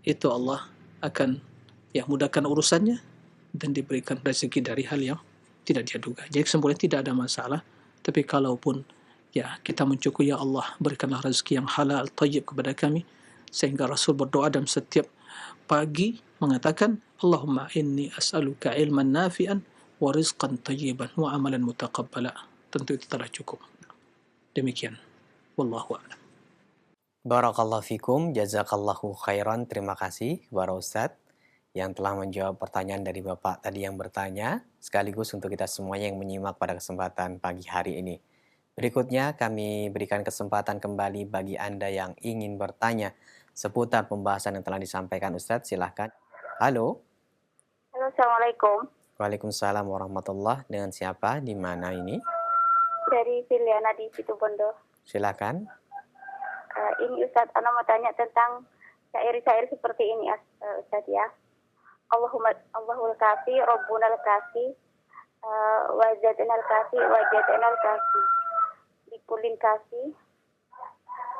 [SPEAKER 1] itu Allah akan mudahkan urusannya dan diberikan rezeki dari hal yang tidak dia duga. Jadi kesimpulannya tidak ada masalah. Tapi kalaupun kita mencukui, ya Allah berikanlah rezeki yang halal, thayyib kepada kami. Sehingga Rasul berdoa dalam setiap pagi mengatakan, Allahumma inni as'aluka ilman nafi'an wa rizqan thayyiban wa amalan mutaqabbala. Tentu itu telah cukup. Demikian. Wallahu a'lam.
[SPEAKER 2] Barakallahu fikum, jazakallahu khairan. Terima kasih kepada Ustadz yang telah menjawab pertanyaan dari Bapak tadi yang bertanya, sekaligus untuk kita semuanya yang menyimak pada kesempatan pagi hari ini. Berikutnya kami berikan kesempatan kembali bagi Anda yang ingin bertanya seputar pembahasan yang telah disampaikan Ustadz. Silahkan. Halo.
[SPEAKER 4] Halo, Assalamualaikum.
[SPEAKER 2] Waalaikumsalam warahmatullahi. Dengan siapa? Di mana ini?
[SPEAKER 4] Dari Filiana di Situbondo.
[SPEAKER 2] Silakan.
[SPEAKER 4] Ini Ustadz, Ana mau tanya tentang syair-syair seperti ini, Ustadz ya. Allahul kafi, Rabbunal kafi, wajadnal kafi, wajadnal kafi, bikulin kafi,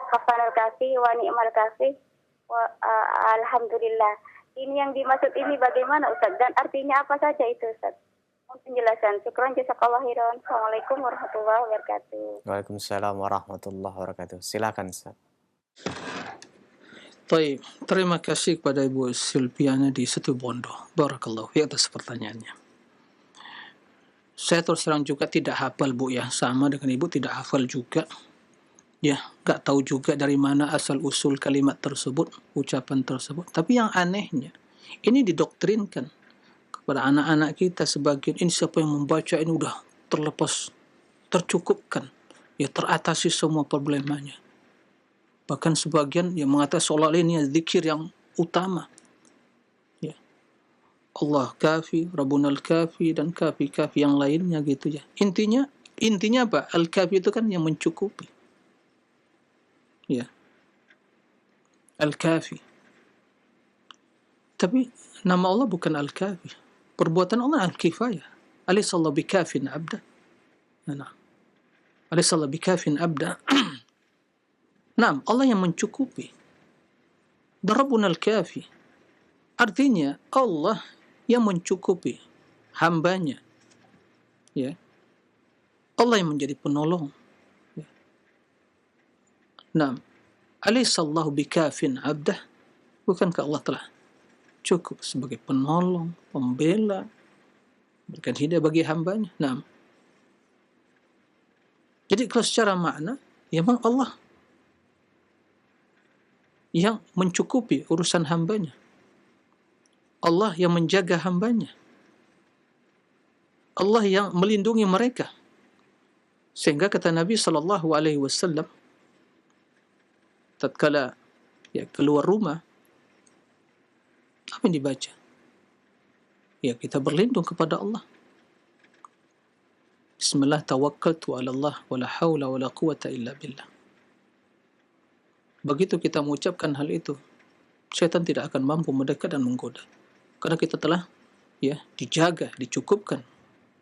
[SPEAKER 4] kafanal kafi, wa ni'mal kafi, alhamdulillah. Ini yang dimaksud ini bagaimana Ustadz? Dan artinya apa saja itu Ustadz? Penjelasan. Syukran, jazakallahu khairan. Assalamualaikum warahmatullahi wabarakatuh.
[SPEAKER 2] Waalaikumsalam warahmatullahi wabarakatuh. Silakan Ustaz.
[SPEAKER 1] Baik, terima kasih kepada Ibu Silviana di Situbondo. Barakallahu fi atas pertanyaannya. Saya terus terang juga tidak hafal Bu ya, sama dengan Ibu tidak hafal juga. Ya, nggak tahu juga dari mana asal usul kalimat tersebut, ucapan tersebut. Tapi yang anehnya, ini didoktrinkan kepada anak-anak kita sebagian. Ini siapa yang membaca ini udah terlepas, tercukupkan, ya teratasi semua problemanya. Bahkan sebagian yang mengatakan seolah ini zikir yang utama. Ya. Allah kafi, Rabbunal kafi, dan kafi-kafi yang lainnya gitu ya. Intinya apa? Al-kafi itu kan yang mencukupi. Ya. Al-kafi. Tapi nama Allah bukan Al-kafi. Perbuatan Allah Al-kifayah. Alaysallahu bikafin abda. Nah. Alaysallahu bikafin abda. Nah, Allah yang mencukupi. Rabbunal kafi. Artinya Allah yang mencukupi hambanya. Ya. Allah yang menjadi penolong. Ya. Nah, alaysallahu bikafin abdah. Bukankah Allah telah cukup sebagai penolong, pembela, berikan hidayah bagi hambanya? Nah. Jadi kalau secara makna, ya memang Allah yang mencukupi urusan hambanya. Allah yang menjaga hambanya. Allah yang melindungi mereka. Sehingga kata Nabi SAW, tatkala keluar rumah, apa yang dibaca? Ya, kita berlindung kepada Allah. Bismillah tawakkaltu ala Allah wa la hawla wa la quwata illa billah. Begitu kita mengucapkan hal itu, syaitan tidak akan mampu mendekat dan menggoda. Karena kita telah dijaga, dicukupkan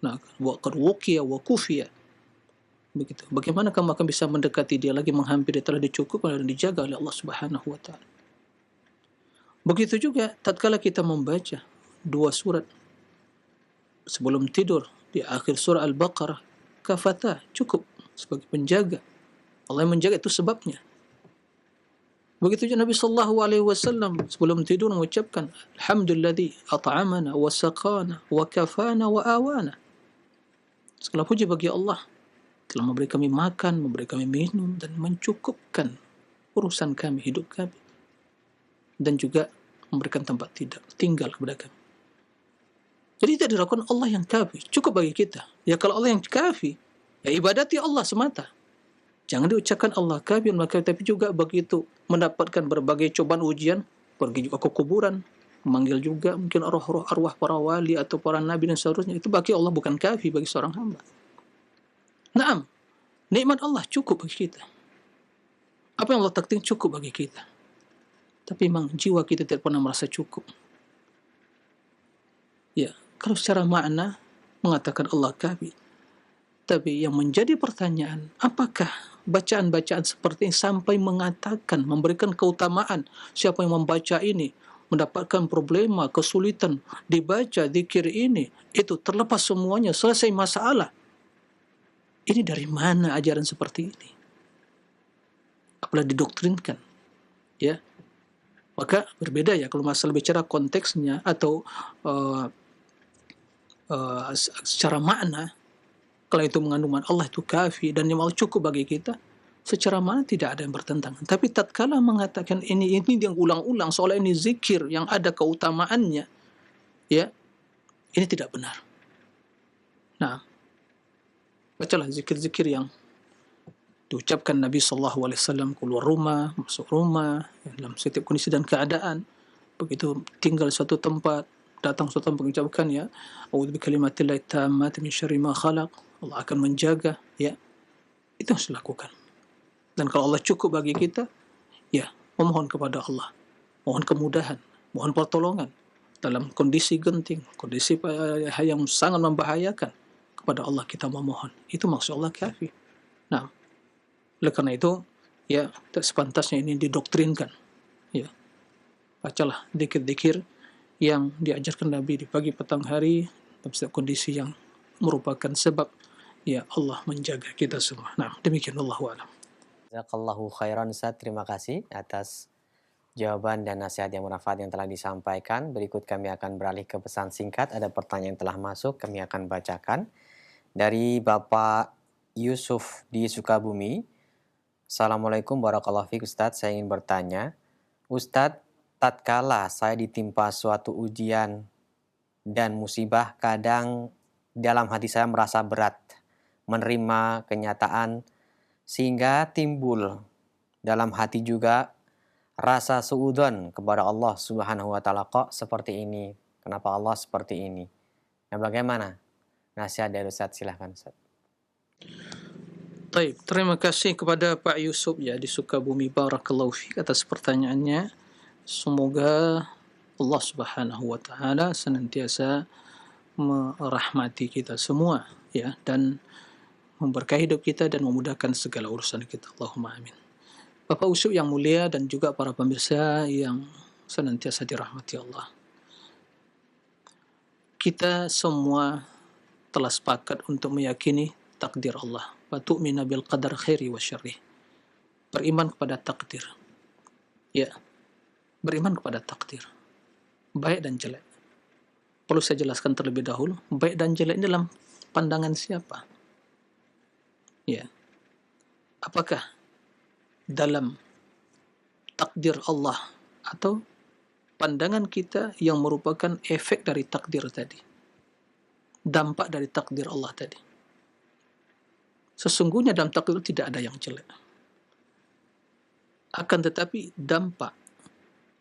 [SPEAKER 1] Nah, wa qad wuqiya wa kufiya. Begitu. Bagaimana kamu akan bisa mendekati dia lagi, menghampiri, telah dicukupkan dan dijaga oleh Allah Subhanahu wa taala. Begitu juga tatkala kita membaca dua surat sebelum tidur di akhir surah Al-Baqarah, kafata, cukup sebagai penjaga. Allah yang menjaga, itu sebabnya. Begitu juga Nabi sallallahu alaihi wasallam sebelum tidur mengucapkan alhamdulilladzi at'amana wa saqana wa kafana wa awana. Segala puji bagi Allah telah memberi kami makan, memberi kami minum dan mencukupkan urusan kami, hidup kami. Dan juga memberikan tempat tinggal kepada kami. Jadi tidak dilakukan Allah yang kafi, cukup bagi kita. Ya kalau Allah yang kafi, ya ibadati Allah semata. Jangan diucapkan Allah kafi, tapi juga begitu mendapatkan berbagai cobaan ujian, pergi juga ke kuburan, memanggil juga mungkin arwah para wali atau para nabi dan seterusnya. Itu bagi Allah bukan kafi bagi seorang hamba. Naam, nikmat Allah cukup bagi kita. Apa yang Allah takdir cukup bagi kita. Tapi memang jiwa kita tidak pernah merasa cukup. Ya, kalau secara makna mengatakan Allah kafi. Tapi yang menjadi pertanyaan, apakah bacaan-bacaan seperti ini sampai mengatakan, memberikan keutamaan siapa yang membaca ini, mendapatkan problema, kesulitan, dibaca zikir ini, itu terlepas semuanya, selesai masalah. Ini dari mana ajaran seperti ini? Apalagi didoktrinkan. Ya, maka berbeda ya kalau masalah bicara konteksnya atau secara makna. Kalau itu mengandung Allah itu kafi dan yang Allah cukup bagi kita, secara makna tidak ada yang bertentangan. Tapi tatkala mengatakan ini yang ulang-ulang seolah ini zikir yang ada keutamaannya, ya, ini tidak benar. Nah, bacalah zikir-zikir yang diucapkan Nabi sallallahu alaihi wasallam keluar rumah, masuk rumah, dalam setiap kondisi dan keadaan. Begitu tinggal di suatu tempat, datang suatu tempat mengucapkan ya, a'udzu bikalimatillahi tammati min syarri ma khalaq. Allah akan menjaga, ya. Itu harus dilakukan. Dan kalau Allah cukup bagi kita, ya, memohon kepada Allah, mohon kemudahan, mohon pertolongan dalam kondisi genting, kondisi yang sangat membahayakan, kepada Allah kita memohon. Itu maksud Allah kafi. Nah, oleh karena itu, ya, sepantasnya ini didoktrinkan. Ya, bacalah zikir-zikir yang diajarkan Nabi di pagi petang hari dalam setiap kondisi yang merupakan sebab ya Allah menjaga kita semua. Nah, demikian Allahu a'lam.
[SPEAKER 2] Jazakallahu khairan Ustaz, terima kasih atas jawaban dan nasihat yang bermanfaat yang telah disampaikan. Berikut kami akan beralih ke pesan singkat. Ada pertanyaan yang telah masuk, kami akan bacakan. Dari Bapak Yusuf di Sukabumi. Assalamualaikum warahmatullahi wabarakatuh Ustaz, saya ingin bertanya. Ustaz, tatkala saya ditimpa suatu ujian dan musibah, kadang dalam hati saya merasa berat menerima kenyataan, sehingga timbul dalam hati juga rasa suudzon kepada Allah Subhanahu wa taala, kok seperti ini? Kenapa Allah seperti ini? Nah, bagaimana? Nasihat dari Ustaz, silahkan Ustaz.
[SPEAKER 1] Baik, terima kasih kepada Pak Yusuf ya di Sukabumi, barakallahu fiik atas pertanyaannya. Semoga Allah Subhanahu wa taala senantiasa merahmati kita semua ya, dan memberkahi hidup kita dan memudahkan segala urusan kita. Allahumma amin. Bapak Yusuf yang mulia dan juga para pemirsa yang senantiasa dirahmati Allah. Kita semua telah sepakat untuk meyakini takdir Allah. Wa tu'mina bil qadar khairi wa syarri. Beriman kepada takdir. Ya, beriman kepada takdir. Baik dan jelek. Perlu saya jelaskan terlebih dahulu, baik dan jelek ini dalam pandangan siapa? Ya. Apakah dalam takdir Allah atau pandangan kita yang merupakan efek dari takdir tadi? Dampak dari takdir Allah tadi. Sesungguhnya dalam takdir tidak ada yang jelek. Akan tetapi dampak,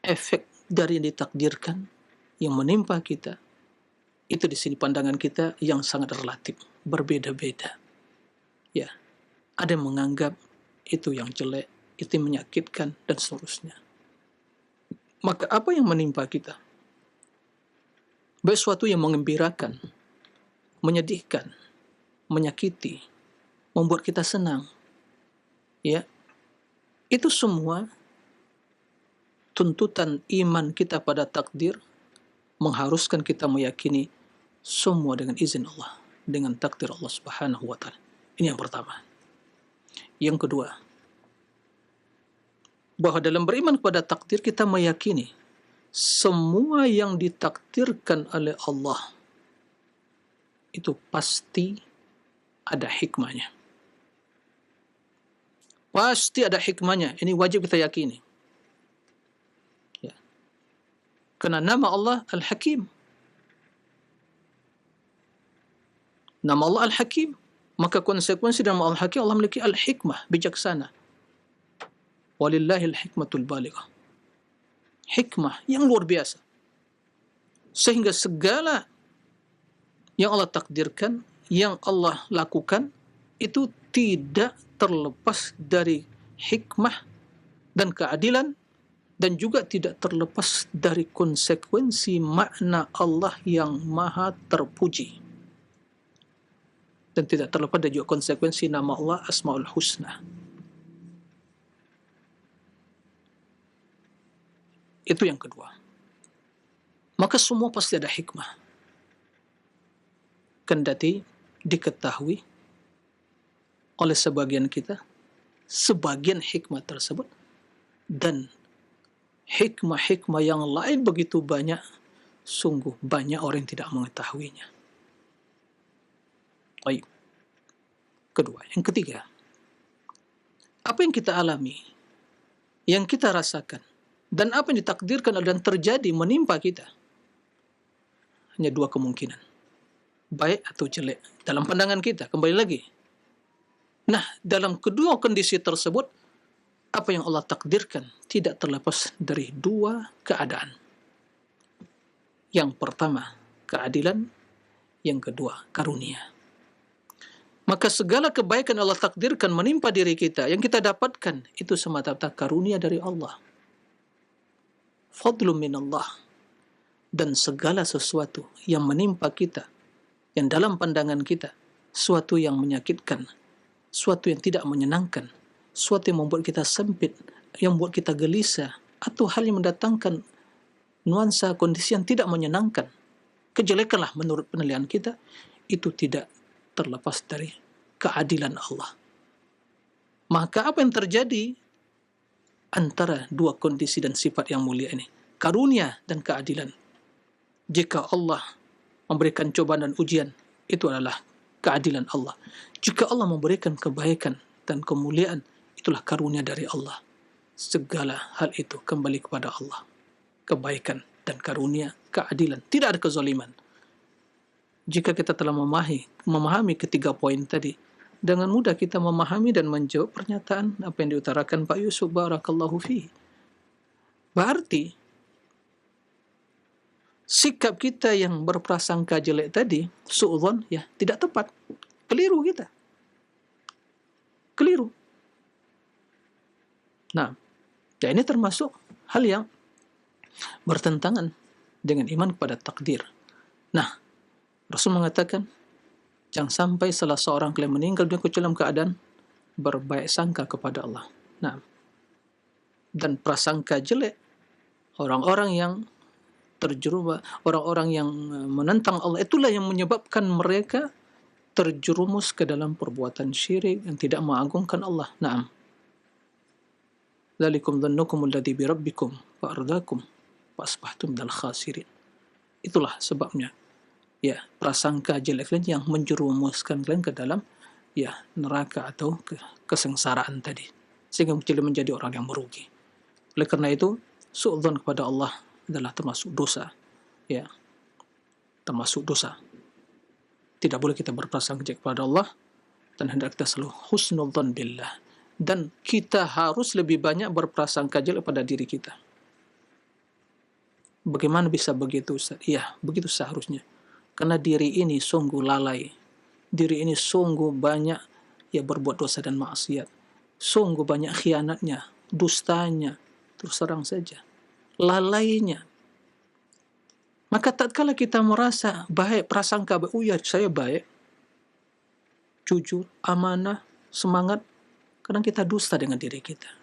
[SPEAKER 1] efek dari yang ditakdirkan, yang menimpa kita, itu di sini pandangan kita yang sangat relatif, berbeda-beda. Ya, ada yang menganggap itu yang jelek, itu yang menyakitkan, dan seterusnya. Maka apa yang menimpa kita? Baik suatu yang mengembirakan, menyedihkan, menyakiti, membuat kita senang, ya, itu semua tuntutan iman kita pada takdir mengharuskan kita meyakini semua dengan izin Allah, dengan takdir Allah Subhanahu wa taala. Ini yang pertama. Yang kedua, bahwa dalam beriman kepada takdir kita meyakini semua yang ditakdirkan oleh Allah itu pasti ada hikmahnya. Pasti ada hikmahnya. Ini wajib kita yakini. Ya. Karena nama Allah Al-Hakim. Nama Allah Al-Hakim. Maka konsekuensi nama Allah Al-Hakim, Allah memiliki Al-Hikmah, bijaksana. Walillahil hikmatul balighah. Hikmah yang luar biasa. Sehingga segala yang Allah takdirkan, yang Allah lakukan, itu tidak terlepas dari hikmah dan keadilan, dan juga tidak terlepas dari konsekuensi makna Allah yang maha terpuji. Dan tidak terlepas dari juga konsekuensi nama Allah Asmaul Husna. Itu yang kedua. Maka semua pasti ada hikmah. Kendati diketahui oleh sebagian kita, sebagian hikmah tersebut, dan hikmah-hikmah yang lain begitu banyak, sungguh banyak orang yang tidak mengetahuinya. Baik. Kedua. Yang ketiga, apa yang kita alami, yang kita rasakan, dan apa yang ditakdirkan dan terjadi menimpa kita, hanya dua kemungkinan. Baik atau jelek. Dalam pandangan kita, kembali lagi. Nah, dalam kedua kondisi tersebut, apa yang Allah takdirkan tidak terlepas dari dua keadaan. Yang pertama, keadilan. Yang kedua, karunia. Maka segala kebaikan Allah takdirkan menimpa diri kita, yang kita dapatkan, itu semata-mata karunia dari Allah. Fadlun minallah. Dan segala sesuatu yang menimpa kita, yang dalam pandangan kita, suatu yang menyakitkan, suatu yang tidak menyenangkan, suatu yang membuat kita sempit, yang membuat kita gelisah, atau hal yang mendatangkan nuansa kondisi yang tidak menyenangkan, kejelekanlah menurut penilaian kita, itu tidak terlepas dari keadilan Allah. Maka apa yang terjadi antara dua kondisi dan sifat yang mulia ini? Karunia dan keadilan. Jika Allah memberikan cobaan dan ujian, itu adalah keadilan Allah. Jika Allah memberikan kebaikan dan kemuliaan, itulah karunia dari Allah. Segala hal itu kembali kepada Allah. Kebaikan dan karunia, keadilan. Tidak ada kezaliman. Jika kita telah memahami ketiga poin tadi, dengan mudah kita memahami dan menjawab pernyataan apa yang diutarakan Pak Yusuf barakallahu fihi. Berarti sikap kita yang berprasangka jelek tadi, su'udzon, ya, tidak tepat. Keliru kita. Keliru. Nah, ya ini termasuk hal yang bertentangan dengan iman kepada takdir. Nah, Rasul mengatakan, jangan sampai salah seorang kalian meninggal dunia dalam keadaan berbaik sangka kepada Allah. Nah, dan prasangka jelek, orang-orang yang terjerumus, orang-orang yang menentang Allah, itulah yang menyebabkan mereka terjerumus ke dalam perbuatan syirik yang tidak mengagungkan Allah. Naam. Dzalikum dhannukum alladzi bi rabbikum fa ardaakum fa asbahtum minal khasirin. Itulah sebabnya. Ya, prasangka jelek kalian yang menjerumuskan kalian ke dalam neraka atau kesengsaraan tadi, sehingga menjadi orang yang merugi. Oleh karena itu, su'udzon kepada Allah adalah termasuk dosa. Ya, termasuk dosa. Tidak boleh kita berprasangka jelek kepada Allah, dan hendak kita selalu husnudzon billah. Dan kita harus lebih banyak berprasangka jelek pada diri kita. Bagaimana bisa begitu, Ustaz? Iya, begitu seharusnya. Karena diri ini sungguh lalai. Diri ini sungguh banyak berbuat dosa dan maksiat. Sungguh banyak khianatnya, dustanya, terus terang saja. Lalainya. Maka tatkala kita merasa baik, prasangka baik, oh ya saya baik, jujur, amanah, semangat, kadang kita dusta dengan diri kita.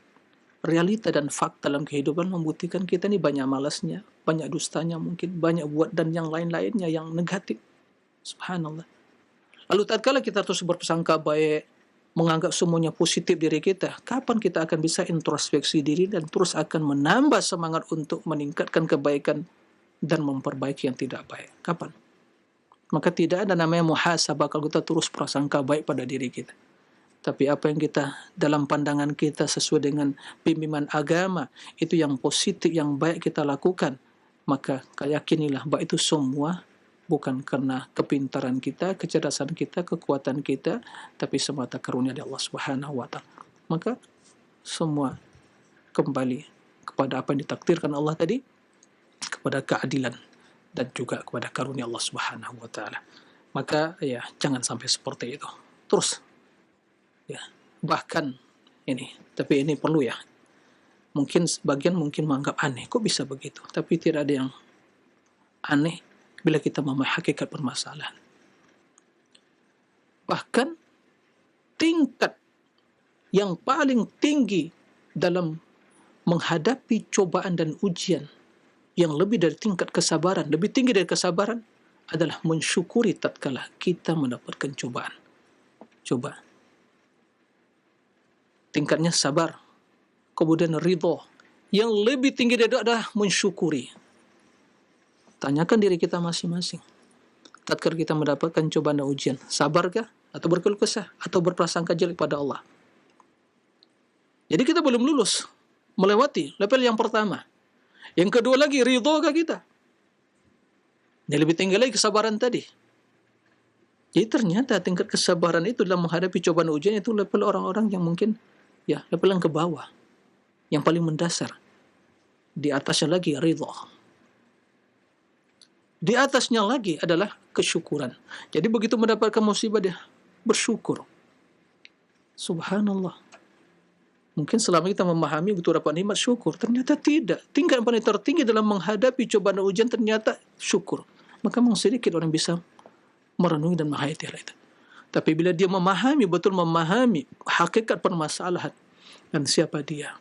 [SPEAKER 1] Realita dan fakta dalam kehidupan membuktikan kita ini banyak malasnya, banyak dustanya mungkin, banyak buat dan yang lain-lainnya yang negatif. Subhanallah. Lalu tatkala kita terus berprasangka baik, menganggap semuanya positif diri kita, kapan kita akan bisa introspeksi diri dan terus akan menambah semangat untuk meningkatkan kebaikan dan memperbaiki yang tidak baik? Kapan? Maka tidak ada namanya muhasabah kalau kita terus prasangka baik pada diri kita. Tapi apa yang kita dalam pandangan kita sesuai dengan bimbingan agama itu yang positif, yang baik kita lakukan, maka yakinilah bahwa itu semua bukan karena kepintaran kita, kecerdasan kita, kekuatan kita, tapi semata karunia dari Allah Subhanahu wa taala. Maka semua kembali kepada apa yang ditakdirkan Allah tadi, kepada keadilan dan juga kepada karunia Allah Subhanahu wa taala. Maka ya jangan sampai seperti itu. Terus ya, bahkan ini, tapi ini perlu ya. Mungkin sebagian menganggap aneh, kok bisa begitu? Tapi tidak ada yang aneh bila kita memahami hakikat permasalahan. Bahkan tingkat yang paling tinggi dalam menghadapi cobaan dan ujian yang lebih dari tingkat kesabaran, lebih tinggi dari kesabaran adalah mensyukuri tatkala kita mendapatkan cobaan. Coba. Tingkatnya sabar, kemudian ridho. Yang lebih tinggi dari itu adalah mensyukuri. Tanyakan diri kita masing-masing. Tatkala kita mendapatkan cobaan dan ujian, sabarkah atau berkeluh kesah atau berprasangka jelek pada Allah? Jadi kita belum lulus melewati level yang pertama. Yang kedua lagi, ridhokah kita? Yang lebih tinggi lagi kesabaran tadi. Jadi ternyata tingkat kesabaran itu dalam menghadapi cobaan ujian itu level orang-orang yang mungkin ya level yang ke bawah, yang paling mendasar. Di atasnya lagi ridho. Di atasnya lagi adalah kesyukuran. Jadi begitu mendapatkan musibah dia bersyukur. Subhanallah. Mungkin selama kita memahami betul dapat nikmat syukur, ternyata tidak. Tingkat paling tertinggi dalam menghadapi cobaan dan ujian ternyata syukur. Maka memang sedikit orang bisa merenungi dan menghayati hal itu. Tapi bila dia betul memahami hakikat permasalahan dan siapa dia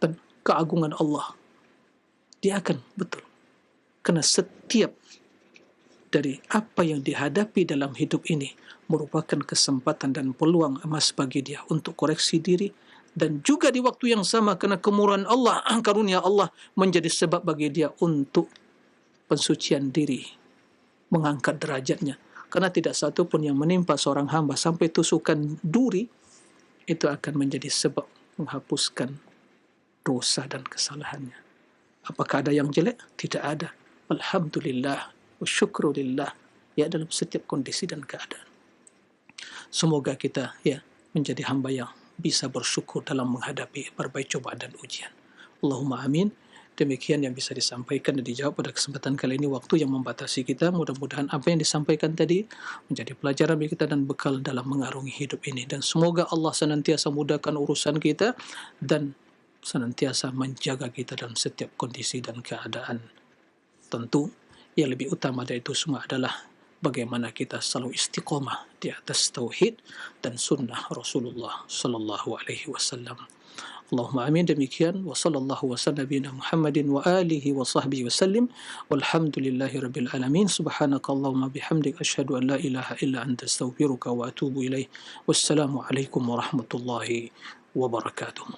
[SPEAKER 1] dan keagungan Allah, dia akan betul. Karena setiap dari apa yang dihadapi dalam hidup ini merupakan kesempatan dan peluang emas bagi dia untuk koreksi diri, dan juga di waktu yang sama karena kemurahan Allah, karunia Allah menjadi sebab bagi dia untuk pensucian diri, mengangkat derajatnya. Karena tidak satu pun yang menimpa seorang hamba sampai tusukan duri itu akan menjadi sebab menghapuskan dosa dan kesalahannya. Apakah ada yang jelek? Tidak ada. Alhamdulillah wa syukrulillah, ya, dalam setiap kondisi dan keadaan. Semoga kita ya menjadi hamba yang bisa bersyukur dalam menghadapi berbagai cobaan dan ujian. Allahumma amin. Demikian yang bisa disampaikan dan dijawab pada kesempatan kali ini. Waktu yang membatasi kita, mudah-mudahan apa yang disampaikan tadi menjadi pelajaran bagi kita dan bekal dalam mengarungi hidup ini. Dan semoga Allah senantiasa mudahkan urusan kita dan senantiasa menjaga kita dalam setiap kondisi dan keadaan. Tentu yang lebih utama dari itu semua adalah bagaimana kita selalu istiqomah di atas tauhid dan sunnah Rasulullah sallallahu alaihi wasallam. Allahumma amin. Demikian wa sallallahu wa sallam nabiyina Muhammadin wa alihi wa sahbihi wa sallim walhamdulillahi rabbil alamin. Subhanakallahumma bihamdik asyhadu an la ilaha illa anta astaghfiruka wa atubu ilaih. Wassalamu alaikum warahmatullahi wabarakatuh.